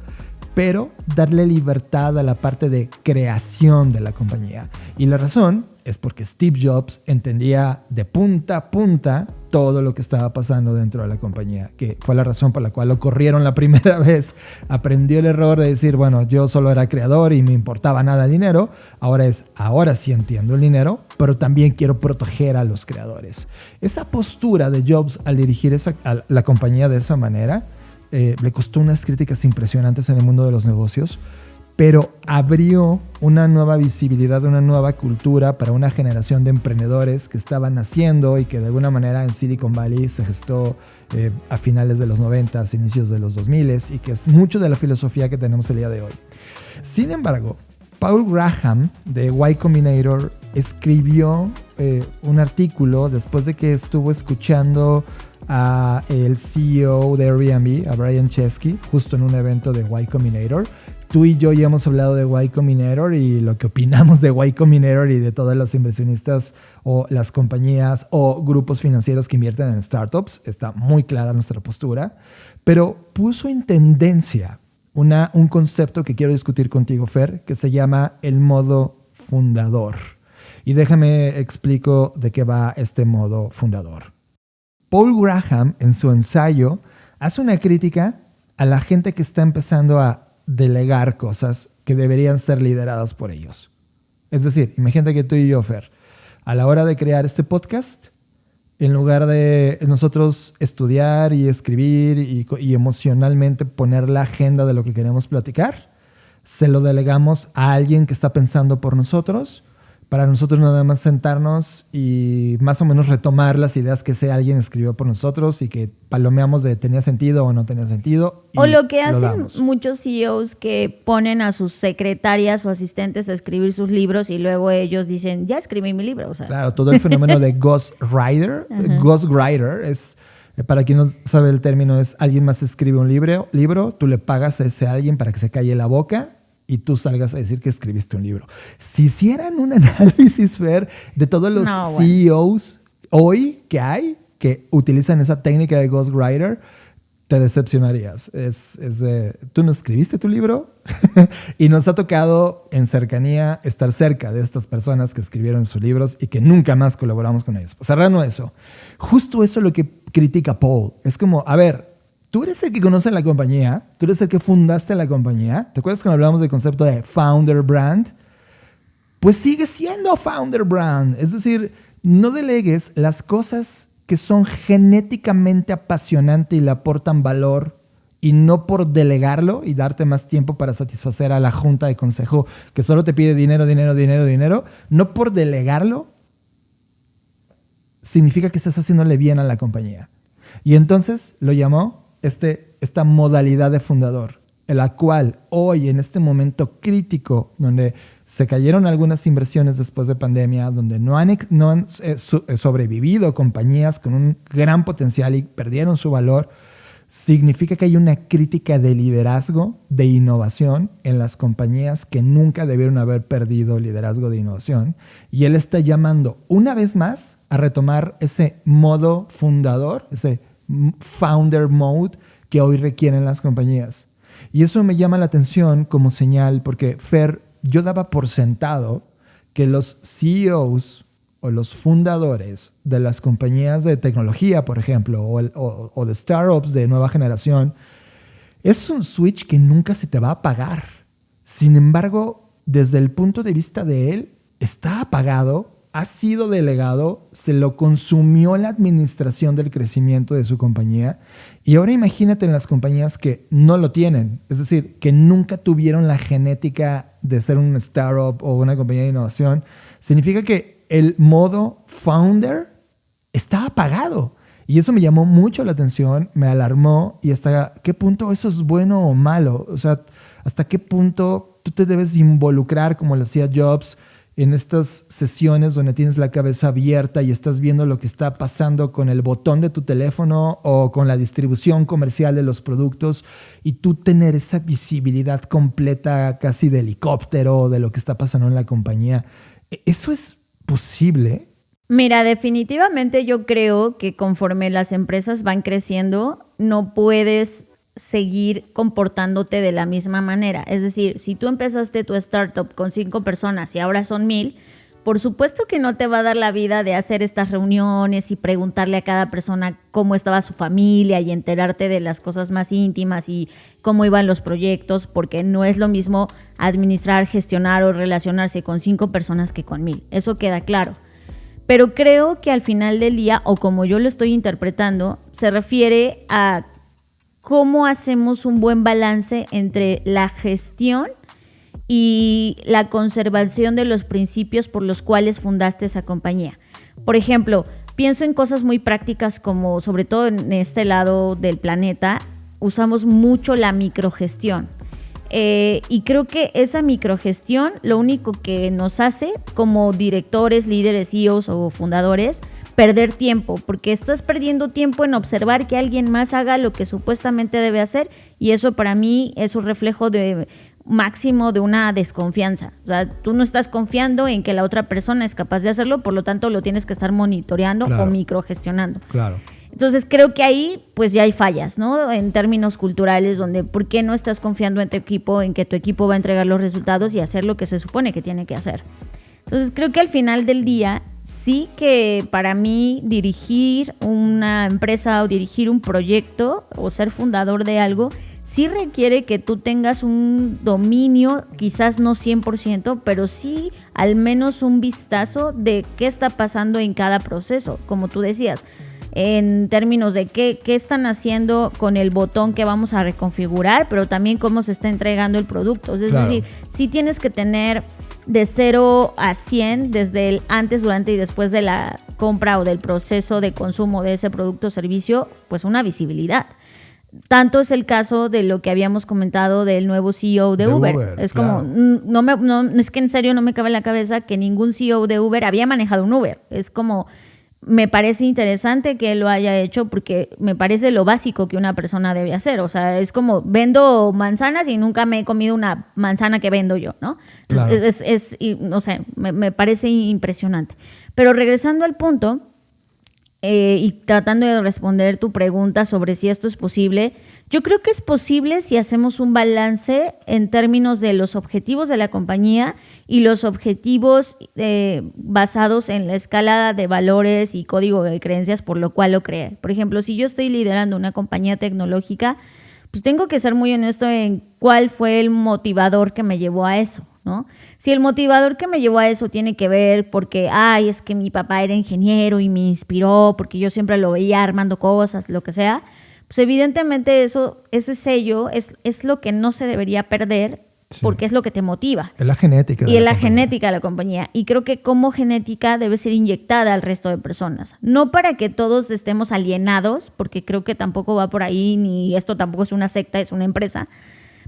pero darle libertad a la parte de creación de la compañía. Y la razón es porque Steve Jobs entendía de punta a punta todo lo que estaba pasando dentro de la compañía, que fue la razón por la cual lo corrieron la primera vez. Aprendió el error de decir, bueno, yo solo era creador y me importaba nada el dinero. Ahora sí entiendo el dinero, pero también quiero proteger a los creadores. Esa postura de Jobs al dirigir a la compañía de esa manera le costó unas críticas impresionantes en el mundo de los negocios, pero abrió una nueva visibilidad, una nueva cultura para una generación de emprendedores que estaban naciendo y que de alguna manera en Silicon Valley se gestó a finales de los 90s, inicios de los 2000s, y que es mucho de la filosofía que tenemos el día de hoy. Sin embargo, Paul Graham de Y Combinator escribió un artículo después de que estuvo escuchando a el CEO de Airbnb, a Brian Chesky, justo en un evento de Y Combinator. Tú y yo ya hemos hablado de Y Combinator y lo que opinamos de Y Combinator y de todos los inversionistas o las compañías o grupos financieros que invierten en startups. Está muy clara nuestra postura, pero puso en tendencia un concepto que quiero discutir contigo, Fer, que se llama el modo fundador. Y déjame explico de qué va este modo fundador. Paul Graham, en su ensayo, hace una crítica a la gente que está empezando a delegar cosas que deberían ser lideradas por ellos. Es decir, imagínate que tú y yo, Fer, a la hora de crear este podcast, en lugar de nosotros estudiar y escribir y emocionalmente poner la agenda de lo que queremos platicar, se lo delegamos a alguien que está pensando por nosotros, para nosotros nada más sentarnos y más o menos retomar las ideas que ese alguien escribió por nosotros y que palomeamos de tenía sentido o no tenía sentido. O lo que hacen muchos CEOs que ponen a sus secretarias o asistentes a escribir sus libros y luego ellos dicen, ya escribí mi libro. O sea. Claro, todo el fenómeno de ghostwriter. Ghostwriter es, para quien no sabe el término, es alguien más escribe un libro, tú le pagas a ese alguien para que se calle la boca y tú salgas a decir que escribiste un libro. Si hicieran un análisis, Fer, de todos los CEOs hoy que utilizan esa técnica de ghostwriter, te decepcionarías. ¿Tú no escribiste tu libro? Y nos ha tocado en cercanía estar cerca de estas personas que escribieron sus libros y que nunca más colaboramos con ellos. Cerrando eso, justo eso es lo que critica Paul. Es como, a ver, tú eres el que conoce la compañía, tú eres el que fundaste la compañía. ¿Te acuerdas cuando hablamos del concepto de founder brand? Pues sigue siendo founder brand. Es decir, no delegues las cosas que son genéticamente apasionantes y le aportan valor, y no por delegarlo y darte más tiempo para satisfacer a la junta de consejo que solo te pide dinero, no por delegarlo significa que estás haciéndole bien a la compañía. Y entonces lo llamó esta modalidad de fundador, en la cual hoy, en este momento crítico, donde se cayeron algunas inversiones después de pandemia, donde no han sobrevivido compañías con un gran potencial y perdieron su valor, significa que hay una crítica de liderazgo, de innovación en las compañías que nunca debieron haber perdido liderazgo de innovación. Y él está llamando una vez más a retomar ese modo fundador, ese founder mode que hoy requieren las compañías. Y eso me llama la atención como señal porque, Fer, yo daba por sentado que los CEOs o los fundadores de las compañías de tecnología, por ejemplo, o de startups de nueva generación, es un switch que nunca se te va a apagar. Sin embargo, desde el punto de vista de él, está apagado, ha sido delegado, se lo consumió la administración del crecimiento de su compañía. Y ahora imagínate en las compañías que no lo tienen, es decir, que nunca tuvieron la genética de ser un startup o una compañía de innovación. Significa que el modo founder está apagado. Y eso me llamó mucho la atención, me alarmó. Y hasta qué punto eso es bueno o malo. O sea, hasta qué punto tú te debes involucrar, como lo hacía Jobs, en estas sesiones donde tienes la cabeza abierta y estás viendo lo que está pasando con el botón de tu teléfono o con la distribución comercial de los productos, y tú tener esa visibilidad completa, casi de helicóptero, de lo que está pasando en la compañía. ¿Eso es posible? Mira, definitivamente yo creo que conforme las empresas van creciendo, no puedes seguir comportándote de la misma manera. Es decir, si tú empezaste tu startup con 5 personas y ahora son 1,000, por supuesto que no te va a dar la vida de hacer estas reuniones y preguntarle a cada persona cómo estaba su familia y enterarte de las cosas más íntimas y cómo iban los proyectos, porque no es lo mismo administrar, gestionar o relacionarse con 5 personas que con 1,000. Eso queda claro. Pero creo que al final del día, o como yo lo estoy interpretando, se refiere a cómo hacemos un buen balance entre la gestión y la conservación de los principios por los cuales fundaste esa compañía. Por ejemplo, pienso en cosas muy prácticas como, sobre todo en este lado del planeta, usamos mucho la microgestión. Y creo que esa microgestión lo único que nos hace como directores, líderes, CEOs o fundadores, perder tiempo, porque estás perdiendo tiempo en observar que alguien más haga lo que supuestamente debe hacer, y eso para mí es un reflejo de máximo de una desconfianza. O sea, tú no estás confiando en que la otra persona es capaz de hacerlo, por lo tanto lo tienes que estar monitoreando, claro, o microgestionando. Claro. Entonces creo que ahí pues ya hay fallas, ¿no? En términos culturales, donde ¿por qué no estás confiando en tu equipo, en que tu equipo va a entregar los resultados y hacer lo que se supone que tiene que hacer? Entonces creo que al final del día sí que para mí dirigir una empresa o dirigir un proyecto o ser fundador de algo sí requiere que tú tengas un dominio, quizás no 100%, pero sí al menos un vistazo de qué está pasando en cada proceso, como tú decías, en términos de qué están haciendo con el botón que vamos a reconfigurar, pero también cómo se está entregando el producto. Es claro, decir, sí tienes que tener de 0 a 100 desde el antes, durante y después de la compra o del proceso de consumo de ese producto o servicio, pues una visibilidad. Tanto es el caso de lo que habíamos comentado del nuevo CEO de Uber. Es claro, como, no, es que en serio no me cabe en la cabeza que ningún CEO de Uber había manejado un Uber. Es como, me parece interesante que él lo haya hecho porque me parece lo básico que una persona debe hacer. O sea, es como, vendo manzanas y nunca me he comido una manzana que vendo yo, ¿no? Claro. No sé, me parece impresionante. Pero regresando al punto, y tratando de responder tu pregunta sobre si esto es posible, yo creo que es posible si hacemos un balance en términos de los objetivos de la compañía y los objetivos basados en la escala de valores y código de creencias por lo cual lo creé. Por ejemplo, si yo estoy liderando una compañía tecnológica, pues tengo que ser muy honesto en cuál fue el motivador que me llevó a eso, ¿no? Si el motivador que me llevó a eso tiene que ver porque, es que mi papá era ingeniero y me inspiró, porque yo siempre lo veía armando cosas, lo que sea, pues evidentemente ese sello es lo que no se debería perder, sí, porque es lo que te motiva. Es la genética. Y es la genética de la compañía. Y creo que como genética debe ser inyectada al resto de personas. No para que todos estemos alienados, porque creo que tampoco va por ahí, ni esto tampoco es una secta, es una empresa,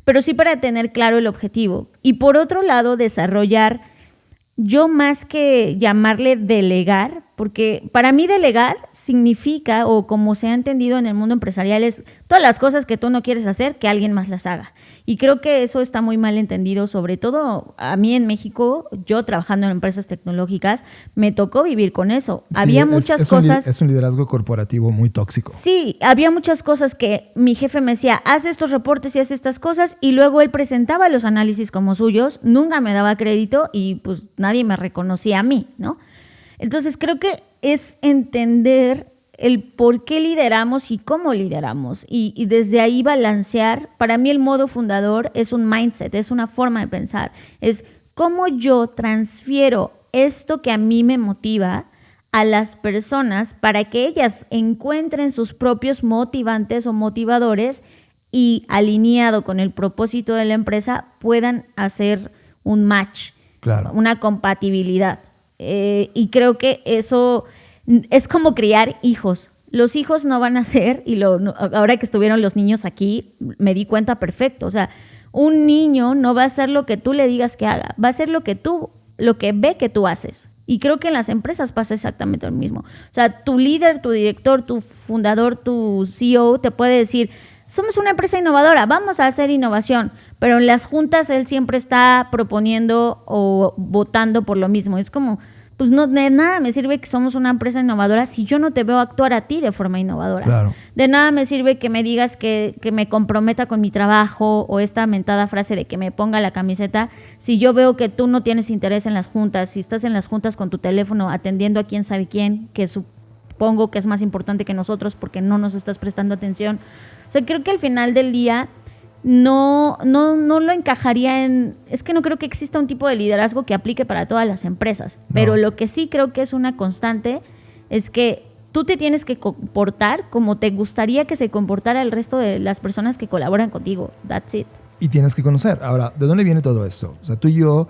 pero sí para tener claro el objetivo. Y por otro lado, desarrollar, yo más que llamarle delegar, porque para mí delegar significa, o como se ha entendido en el mundo empresarial, es todas las cosas que tú no quieres hacer, que alguien más las haga. Y creo que eso está muy mal entendido, sobre todo a mí en México, yo trabajando en empresas tecnológicas, me tocó vivir con eso. Sí, había muchas cosas... Es un liderazgo corporativo muy tóxico. Sí, había muchas cosas que mi jefe me decía, haz estos reportes y haz estas cosas, y luego él presentaba los análisis como suyos, nunca me daba crédito y pues nadie me reconocía a mí, ¿no? Entonces creo que es entender el por qué lideramos y cómo lideramos y desde ahí balancear. Para mí el modo fundador es un mindset, es una forma de pensar, es cómo yo transfiero esto que a mí me motiva a las personas para que ellas encuentren sus propios motivantes o motivadores y alineado con el propósito de la empresa puedan hacer un match, claro, una compatibilidad. Y creo que eso es como criar hijos. Los hijos no van a ser, ahora que estuvieron los niños aquí, me di cuenta perfecto. O sea, un niño no va a hacer lo que tú le digas que haga, va a hacer lo que ve que tú haces. Y creo que en las empresas pasa exactamente lo mismo. O sea, tu líder, tu director, tu fundador, tu CEO te puede decir, somos una empresa innovadora, vamos a hacer innovación, pero en las juntas él siempre está proponiendo o votando por lo mismo. Es como, pues no, de nada me sirve que somos una empresa innovadora si yo no te veo actuar a ti de forma innovadora. Claro. De nada me sirve que me digas que me comprometa con mi trabajo o esta mentada frase de que me ponga la camiseta si yo veo que tú no tienes interés en las juntas, si estás en las juntas con tu teléfono atendiendo a quién sabe quién, que supongo que es más importante que nosotros porque no nos estás prestando atención. O sea, creo que al final del día no lo encajaría en... Es que no creo que exista un tipo de liderazgo que aplique para todas las empresas, pero lo que sí creo que es una constante es que tú te tienes que comportar como te gustaría que se comportara el resto de las personas que colaboran contigo. That's it. Y tienes que conocer. Ahora, ¿de dónde viene todo esto? O sea, tú y yo,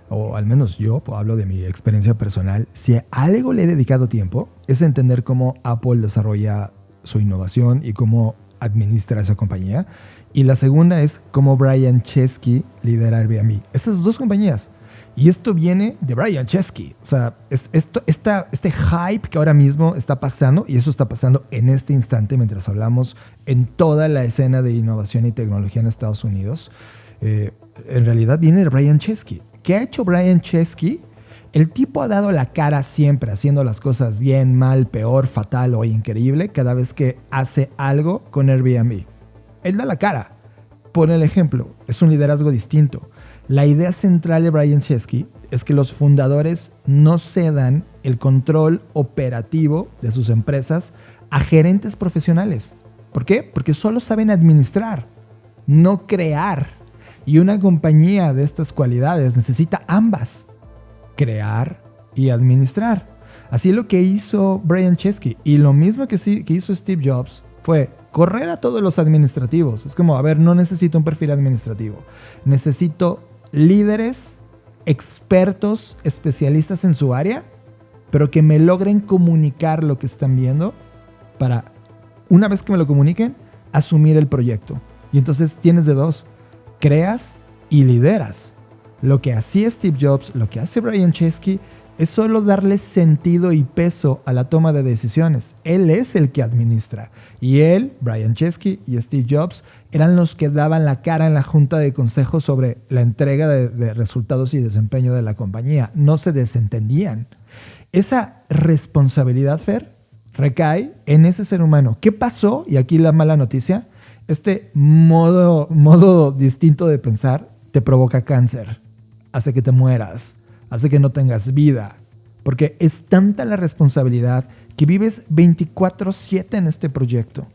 o al menos yo, hablo de mi experiencia personal, si a algo le he dedicado tiempo, es entender cómo Apple desarrolla su innovación y cómo administra esa compañía. Y la segunda es cómo Brian Chesky lidera Airbnb. Estas dos compañías. Y esto viene de Brian Chesky. O sea, este hype que ahora mismo está pasando, y eso está pasando en este instante mientras hablamos en toda la escena de innovación y tecnología en Estados Unidos, en realidad viene de Brian Chesky. ¿Qué ha hecho Brian Chesky? El tipo ha dado la cara siempre, haciendo las cosas bien, mal, peor, fatal o increíble cada vez que hace algo con Airbnb. Él da la cara, pone el ejemplo, es un liderazgo distinto. La idea central de Brian Chesky es que los fundadores no cedan el control operativo de sus empresas a gerentes profesionales. ¿Por qué? Porque solo saben administrar, no crear. Y una compañía de estas cualidades necesita ambas, crear y administrar. Así es lo que hizo Brian Chesky. Y lo mismo que hizo Steve Jobs fue correr a todos los administrativos. Es como, a ver, no necesito un perfil administrativo. Necesito líderes, expertos, especialistas en su área, pero que me logren comunicar lo que están viendo para, una vez que me lo comuniquen, asumir el proyecto. Y entonces tienes de dos, creas y lideras. Lo que hacía Steve Jobs, lo que hace Brian Chesky, es solo darle sentido y peso a la toma de decisiones. Él es el que administra. Y él, Brian Chesky y Steve Jobs, eran los que daban la cara en la junta de consejo sobre la entrega de resultados y desempeño de la compañía. No se desentendían. Esa responsabilidad, Fer, recae en ese ser humano. ¿Qué pasó? Y aquí la mala noticia. Este modo distinto de pensar te provoca cáncer, hace que te mueras, hace que no tengas vida, porque es tanta la responsabilidad que vives 24/7 en este proyecto.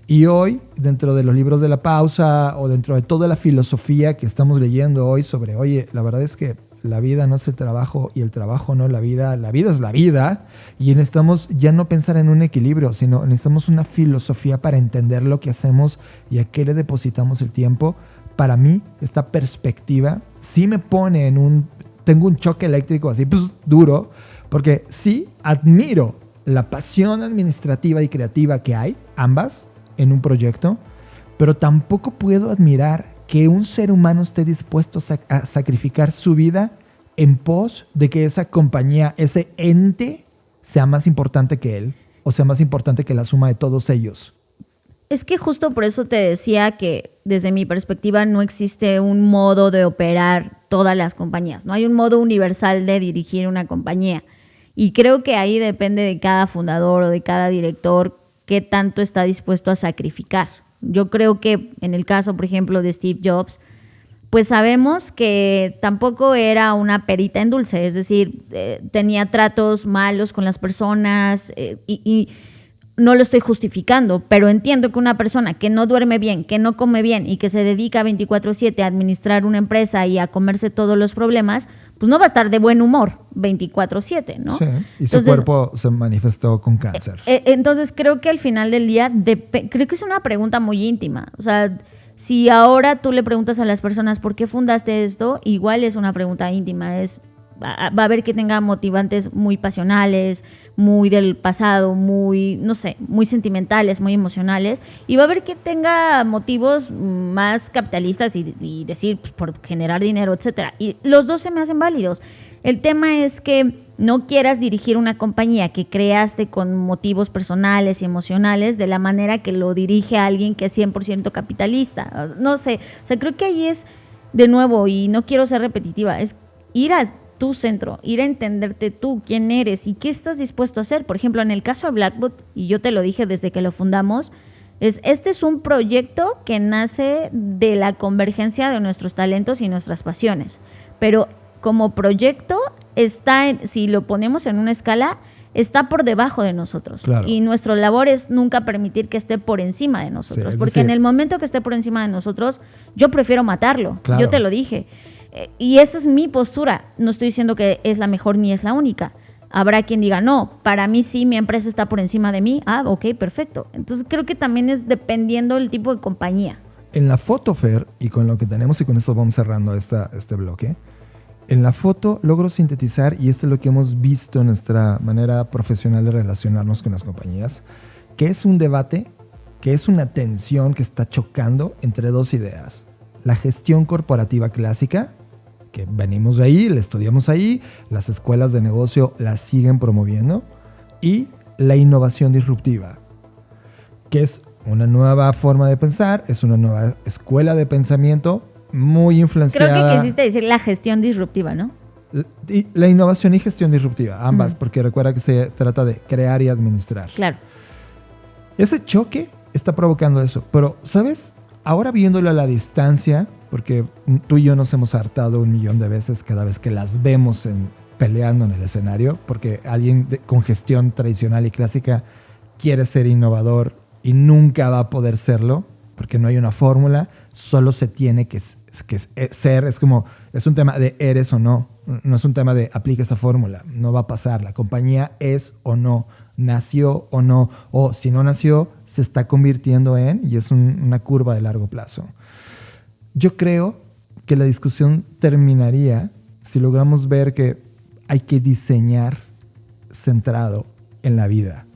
Y hoy, dentro de los libros de la pausa o dentro de toda la filosofía que estamos leyendo hoy sobre, oye, la verdad es que la vida no es el trabajo y el trabajo no es la vida es la vida, y necesitamos ya no pensar en un equilibrio, sino necesitamos una filosofía para entender lo que hacemos y a qué le depositamos el tiempo. Para mí, esta perspectiva sí me pone tengo un choque eléctrico así, duro, porque sí admiro la pasión administrativa y creativa que hay, ambas, en un proyecto, pero tampoco puedo admirar que un ser humano esté dispuesto a sacrificar su vida en pos de que esa compañía, ese ente, sea más importante que él o sea más importante que la suma de todos ellos. Es que justo por eso te decía que desde mi perspectiva no existe un modo de operar todas las compañías. No hay un modo universal de dirigir una compañía. Y creo que ahí depende de cada fundador o de cada director qué tanto está dispuesto a sacrificar. Yo creo que en el caso, por ejemplo, de Steve Jobs, pues sabemos que tampoco era una perita en dulce. Es decir, tenía tratos malos con las personas y no lo estoy justificando, pero entiendo que una persona que no duerme bien, que no come bien y que se dedica 24/7 a administrar una empresa y a comerse todos los problemas, pues no va a estar de buen humor 24/7, ¿no? Sí, y su cuerpo se manifestó con cáncer. Entonces creo que al final del día, creo que es una pregunta muy íntima. O sea, si ahora tú le preguntas a las personas ¿por qué fundaste esto? Igual es una pregunta íntima, va a haber que tenga motivantes muy pasionales, muy del pasado, muy, no sé, muy sentimentales, muy emocionales, y va a haber que tenga motivos más capitalistas y decir, pues, por generar dinero, etcétera. Y los dos se me hacen válidos. El tema es que no quieras dirigir una compañía que creaste con motivos personales y emocionales de la manera que lo dirige alguien que es 100% capitalista. No sé, o sea, creo que ahí es, de nuevo, y no quiero ser repetitiva, es ir a tu centro, ir a entenderte tú, quién eres y qué estás dispuesto a hacer. Por ejemplo, en el caso de Blackboard, y yo te lo dije desde que lo fundamos, este es un proyecto que nace de la convergencia de nuestros talentos y nuestras pasiones. Pero como proyecto si lo ponemos en una escala, está por debajo de nosotros. Claro. Y nuestra labor es nunca permitir que esté por encima de nosotros. Sí, porque en el momento que esté por encima de nosotros, yo prefiero matarlo. Claro. Yo te lo dije. Y esa es mi postura. No estoy diciendo que es la mejor ni es la única. Habrá quien diga, no, para mí sí, mi empresa está por encima de mí. Ah, ok, perfecto. Entonces creo que también es dependiendo del tipo de compañía. En la foto, Fer, y con lo que tenemos, y con esto vamos cerrando este bloque, en la foto logro sintetizar, y esto es lo que hemos visto en nuestra manera profesional de relacionarnos con las compañías, que es un debate, que es una tensión que está chocando entre dos ideas. La gestión corporativa clásica, que venimos de ahí, la estudiamos ahí, las escuelas de negocio la siguen promoviendo, y la innovación disruptiva, que es una nueva forma de pensar, es una nueva escuela de pensamiento muy influenciada. Creo que quisiste decir la gestión disruptiva, ¿no? La innovación y gestión disruptiva, ambas, porque recuerda que se trata de crear y administrar. Claro. Ese choque está provocando eso, pero, ¿sabes? Ahora viéndolo a la distancia, porque tú y yo nos hemos hartado 1,000,000 de veces cada vez que las vemos peleando en el escenario, porque alguien con gestión tradicional y clásica quiere ser innovador y nunca va a poder serlo, porque no hay una fórmula, solo se tiene que ser. Es un tema de eres o no, no es un tema de aplica esa fórmula, no va a pasar. La compañía es o no, nació o no, o si no nació, se está convirtiendo en, y es una curva de largo plazo. Yo creo que la discusión terminaría si logramos ver que hay que diseñar centrado en la vida.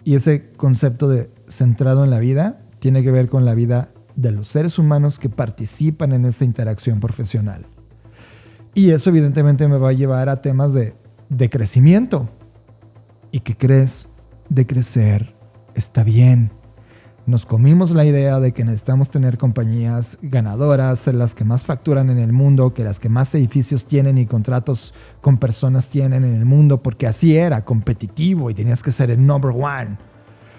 Y ese concepto de centrado en la vida tiene que ver con la vida de los seres humanos que participan en esa interacción profesional. Y eso evidentemente me va a llevar a temas de crecimiento. ¿Y qué crees? De crecer está bien. Nos comimos la idea de que necesitamos tener compañías ganadoras, las que más facturan en el mundo, que las que más edificios tienen y contratos con personas tienen en el mundo, porque así era, competitivo y tenías que ser el number one.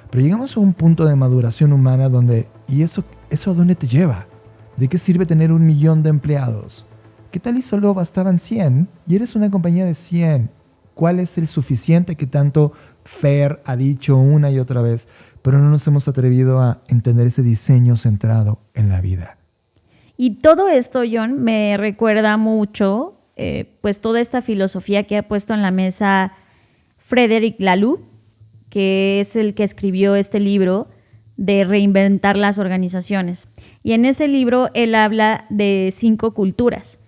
Pero llegamos a un punto de maduración humana donde, ¿y eso a dónde te lleva? ¿De qué sirve tener 1,000,000 de empleados? ¿Qué tal y solo bastaban 100? Y eres una compañía de 100. ¿Cuál es el suficiente que tanto Fer ha dicho una y otra vez? Pero no nos hemos atrevido a entender ese diseño centrado en la vida. Y todo esto, John, me recuerda mucho pues toda esta filosofía que ha puesto en la mesa Frederic Laloux, que es el que escribió este libro de reinventar las organizaciones. Y en ese libro él habla de 5 culturas,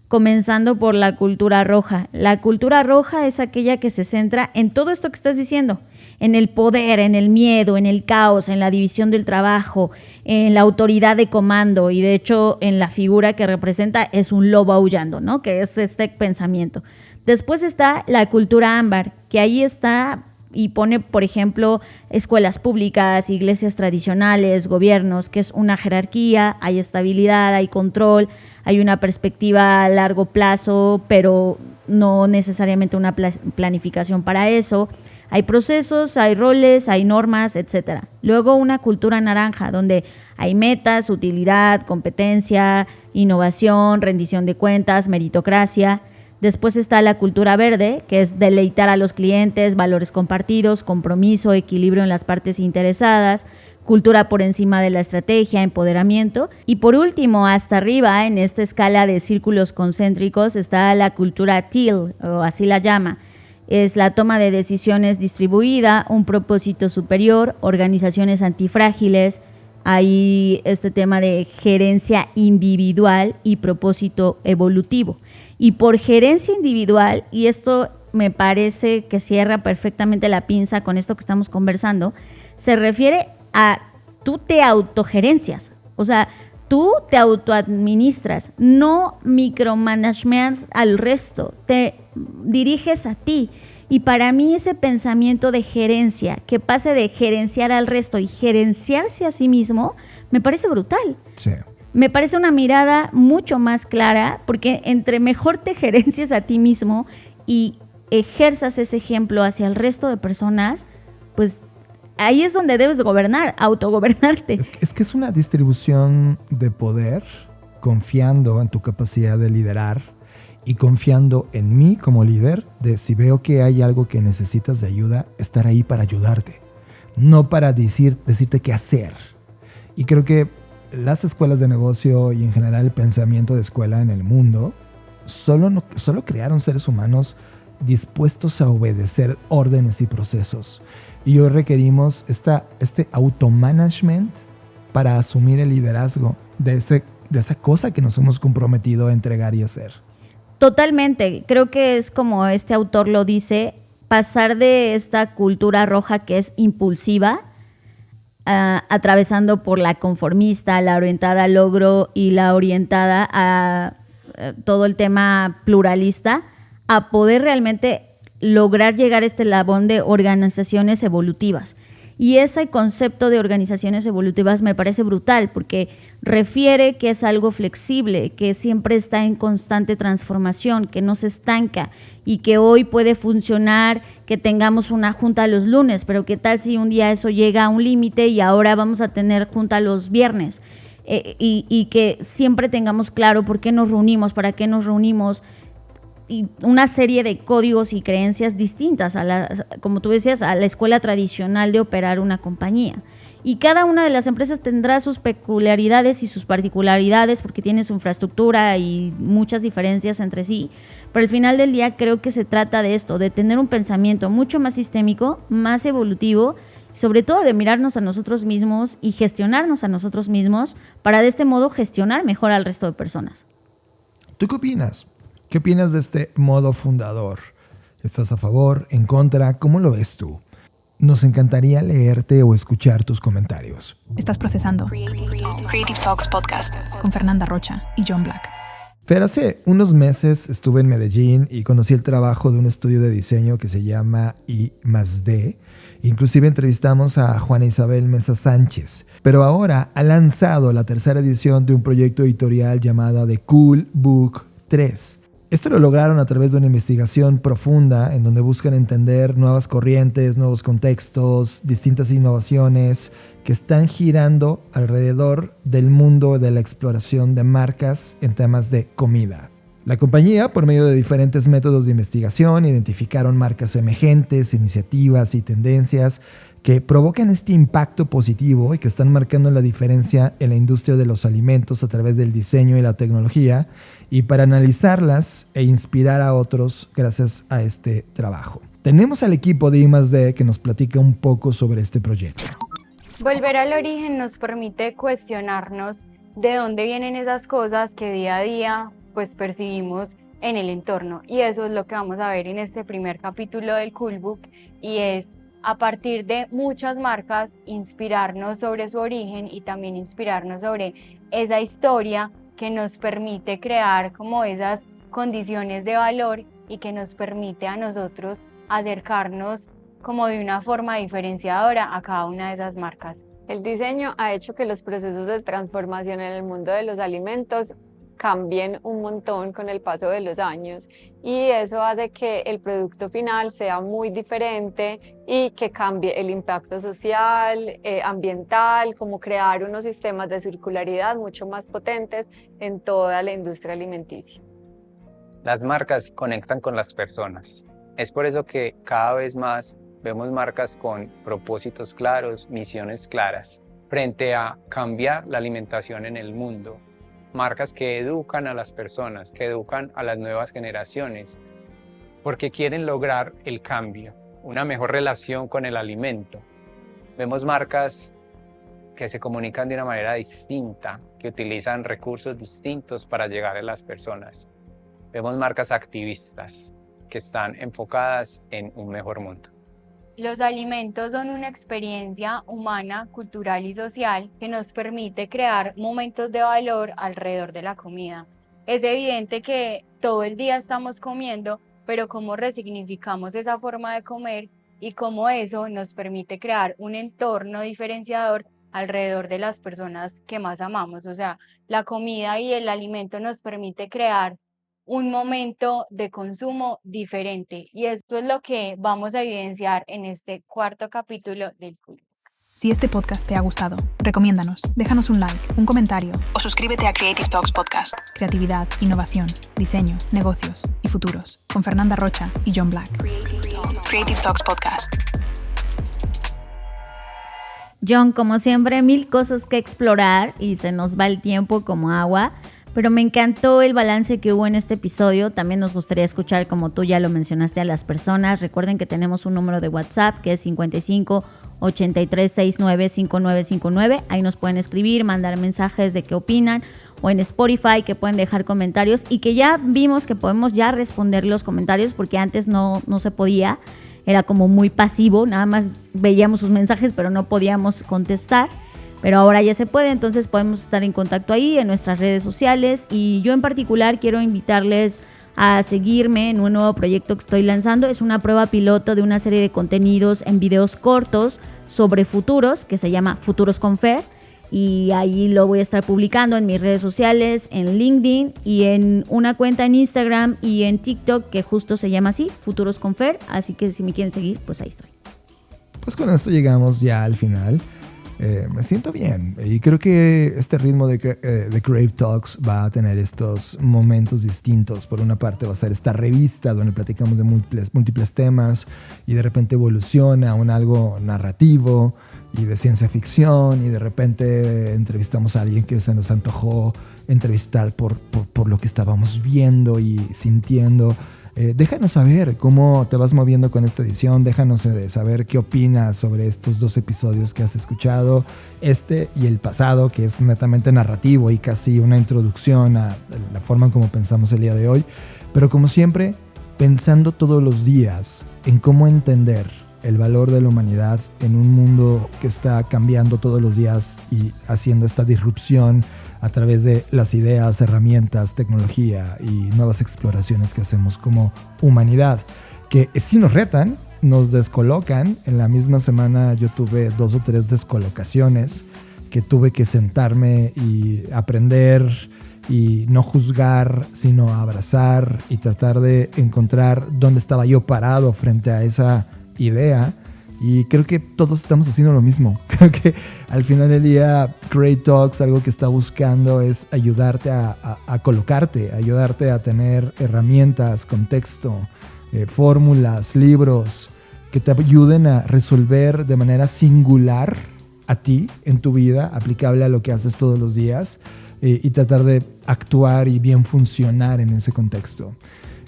comenzando por la cultura roja. La cultura roja es aquella que se centra en todo esto que estás diciendo, en el poder, en el miedo, en el caos, en la división del trabajo, en la autoridad de comando, y de hecho en la figura que representa es un lobo aullando, ¿no? Que es este pensamiento. Después está la cultura ámbar, que ahí está y pone, por ejemplo, escuelas públicas, iglesias tradicionales, gobiernos, que es una jerarquía, hay estabilidad, hay control, hay una perspectiva a largo plazo, pero no necesariamente una planificación para eso. Hay procesos, hay roles, hay normas, etc. Luego una cultura naranja, donde hay metas, utilidad, competencia, innovación, rendición de cuentas, meritocracia. Después está la cultura verde, que es deleitar a los clientes, valores compartidos, compromiso, equilibrio en las partes interesadas, cultura por encima de la estrategia, empoderamiento. Y por último, hasta arriba, en esta escala de círculos concéntricos, está la cultura teal, o así la llama. Es la toma de decisiones distribuida, un propósito superior, organizaciones antifrágiles. Hay este tema de gerencia individual y propósito evolutivo. Y por gerencia individual, y esto me parece que cierra perfectamente la pinza con esto que estamos conversando, se refiere a tú te autogerencias, o sea, tú te autoadministras, no micromanagements al resto, te diriges a ti. Y para mí ese pensamiento de gerencia, que pase de gerenciar al resto y gerenciarse a sí mismo, me parece brutal. Sí. Me parece una mirada mucho más clara, porque entre mejor te gerencies a ti mismo y ejerzas ese ejemplo hacia el resto de personas, pues ahí es donde debes gobernar, autogobernarte. Es que es una distribución de poder confiando en tu capacidad de liderar y confiando en mí como líder, de si veo que hay algo que necesitas de ayuda, estar ahí para ayudarte, no para decirte qué hacer. Y creo que las escuelas de negocio y en general el pensamiento de escuela en el mundo solo crearon seres humanos dispuestos a obedecer órdenes y procesos. Y hoy requerimos este automanagement para asumir el liderazgo de esa cosa que nos hemos comprometido a entregar y hacer. Totalmente, creo que es como este autor lo dice, pasar de esta cultura roja que es impulsiva, atravesando por la conformista, la orientada al logro y la orientada a todo el tema pluralista, a poder realmente lograr llegar a este eslabón de organizaciones evolutivas. Y ese concepto de organizaciones evolutivas me parece brutal porque refiere que es algo flexible, que siempre está en constante transformación, que no se estanca y que hoy puede funcionar que tengamos una junta los lunes, pero ¿qué tal si un día eso llega a un límite y ahora vamos a tener junta los viernes? Y que siempre tengamos claro por qué nos reunimos, para qué nos reunimos, y una serie de códigos y creencias distintas como tú decías, a la escuela tradicional de operar una compañía. Y cada una de las empresas tendrá sus peculiaridades y sus particularidades porque tiene su infraestructura y muchas diferencias entre sí. Pero al final del día creo que se trata de esto, de tener un pensamiento mucho más sistémico, más evolutivo, sobre todo de mirarnos a nosotros mismos y gestionarnos a nosotros mismos para de este modo gestionar mejor al resto de personas. ¿Tú qué opinas? ¿Qué opinas de este modo fundador? ¿Estás a favor? ¿En contra? ¿Cómo lo ves tú? Nos encantaría leerte o escuchar tus comentarios. Estás procesando Creative Talks Podcast con Fernanda Rocha y John Black. Pero hace unos meses estuve en Medellín y conocí el trabajo de un estudio de diseño que se llama I+D. Inclusive entrevistamos a Juana Isabel Mesa Sánchez. Pero ahora ha lanzado la tercera edición de un proyecto editorial llamada The Cool Book 3. Esto lo lograron a través de una investigación profunda en donde buscan entender nuevas corrientes, nuevos contextos, distintas innovaciones que están girando alrededor del mundo de la exploración de marcas en temas de comida. La compañía, por medio de diferentes métodos de investigación, identificaron marcas emergentes, iniciativas y tendencias que provocan este impacto positivo y que están marcando la diferencia en la industria de los alimentos a través del diseño y la tecnología, y para analizarlas e inspirar a otros gracias a este trabajo. Tenemos al equipo de I+D que nos platica un poco sobre este proyecto. Volver al origen nos permite cuestionarnos de dónde vienen esas cosas que día a día pues percibimos en el entorno, y eso es lo que vamos a ver en este primer capítulo del Cool Book, y es a partir de muchas marcas inspirarnos sobre su origen y también inspirarnos sobre esa historia que nos permite crear como esas condiciones de valor y que nos permite a nosotros acercarnos como de una forma diferenciadora a cada una de esas marcas. El diseño ha hecho que los procesos de transformación en el mundo de los alimentos cambien un montón con el paso de los años, y eso hace que el producto final sea muy diferente y que cambie el impacto social, ambiental, como crear unos sistemas de circularidad mucho más potentes en toda la industria alimenticia. Las marcas conectan con las personas. Es por eso que cada vez más vemos marcas con propósitos claros, misiones claras, frente a cambiar la alimentación en el mundo. Marcas que educan a las personas, que educan a las nuevas generaciones, porque quieren lograr el cambio, una mejor relación con el alimento. Vemos marcas que se comunican de una manera distinta, que utilizan recursos distintos para llegar a las personas. Vemos marcas activistas que están enfocadas en un mejor mundo. Los alimentos son una experiencia humana, cultural y social que nos permite crear momentos de valor alrededor de la comida. Es evidente que todo el día estamos comiendo, pero cómo resignificamos esa forma de comer y cómo eso nos permite crear un entorno diferenciador alrededor de las personas que más amamos. O sea, la comida y el alimento nos permite crear un momento de consumo diferente, y esto es lo que vamos a evidenciar en este cuarto capítulo del Cool. Si este podcast te ha gustado, recomiéndanos, déjanos un like, un comentario o suscríbete a Creative Talks Podcast. Creatividad, innovación, diseño, negocios y futuros, con Fernanda Rocha y John Black. Creative Talks Podcast. John, como siempre, 1000 cosas que explorar y se nos va el tiempo como agua. Pero me encantó el balance que hubo en este episodio. También nos gustaría escuchar, como tú ya lo mencionaste, a las personas. Recuerden que tenemos un número de WhatsApp que es 55 83 69 5959. Ahí nos pueden escribir, mandar mensajes de qué opinan. O en Spotify, que pueden dejar comentarios. Y que ya vimos que podemos ya responder los comentarios, porque antes no se podía. Era como muy pasivo. Nada más veíamos sus mensajes, pero no podíamos contestar. Pero ahora ya se puede, entonces podemos estar en contacto ahí en nuestras redes sociales. Y yo en particular quiero invitarles a seguirme en un nuevo proyecto que estoy lanzando. Es una prueba piloto de una serie de contenidos en videos cortos sobre futuros, que se llama Futuros con Fer. Y ahí lo voy a estar publicando en mis redes sociales, en LinkedIn y en una cuenta en Instagram y en TikTok que justo se llama así, Futuros con Fer. Así que si me quieren seguir, pues ahí estoy. Pues con esto llegamos ya al final. Me siento bien y creo que este ritmo de Creative Talks va a tener estos momentos distintos. Por una parte va a ser esta revista donde platicamos de múltiples temas y de repente evoluciona a un algo narrativo y de ciencia ficción, y de repente entrevistamos a alguien que se nos antojó entrevistar por lo que estábamos viendo y sintiendo. Déjanos saber cómo te vas moviendo con esta edición. Déjanos saber qué opinas sobre estos 2 episodios que has escuchado, este y el pasado, que es netamente narrativo y casi una introducción a la forma en cómo pensamos el día de hoy. Pero como siempre, pensando todos los días en cómo entender el valor de la humanidad en un mundo que está cambiando todos los días y haciendo esta disrupción a través de las ideas, herramientas, tecnología y nuevas exploraciones que hacemos como humanidad, que sí nos retan, nos descolocan. En la misma semana yo tuve 2 o 3 descolocaciones que tuve que sentarme y aprender y no juzgar, sino abrazar y tratar de encontrar dónde estaba yo parado frente a esa idea. Y creo que todos estamos haciendo lo mismo. Creo que al final del día Creative Talks algo que está buscando es ayudarte a colocarte, ayudarte a tener herramientas, contexto, fórmulas, libros que te ayuden a resolver de manera singular a ti en tu vida, aplicable a lo que haces todos los días, y tratar de actuar y bien funcionar en ese contexto.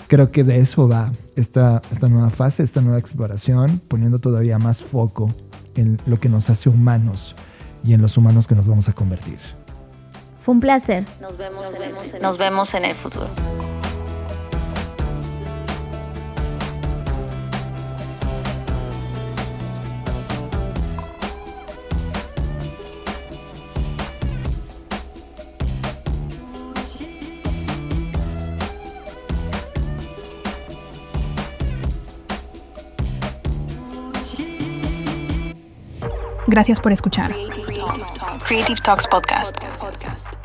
Creo que de eso va esta nueva fase, esta nueva exploración, poniendo todavía más foco en lo que nos hace humanos y en los humanos que nos vamos a convertir. Fue un placer. Nos vemos en el futuro. Gracias por escuchar Creative Talks Podcast,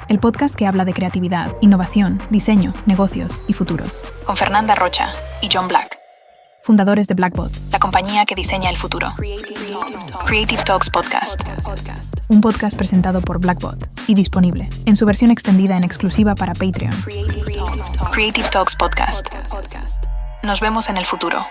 el podcast que habla de creatividad, innovación, diseño, negocios y futuros, con Fernanda Rocha y John Black, fundadores de Blackbot, la compañía que diseña el futuro. Creative Talks Podcast, un podcast presentado por Blackbot y disponible en su versión extendida en exclusiva para Patreon. Creative Talks Podcast. Nos vemos en el futuro.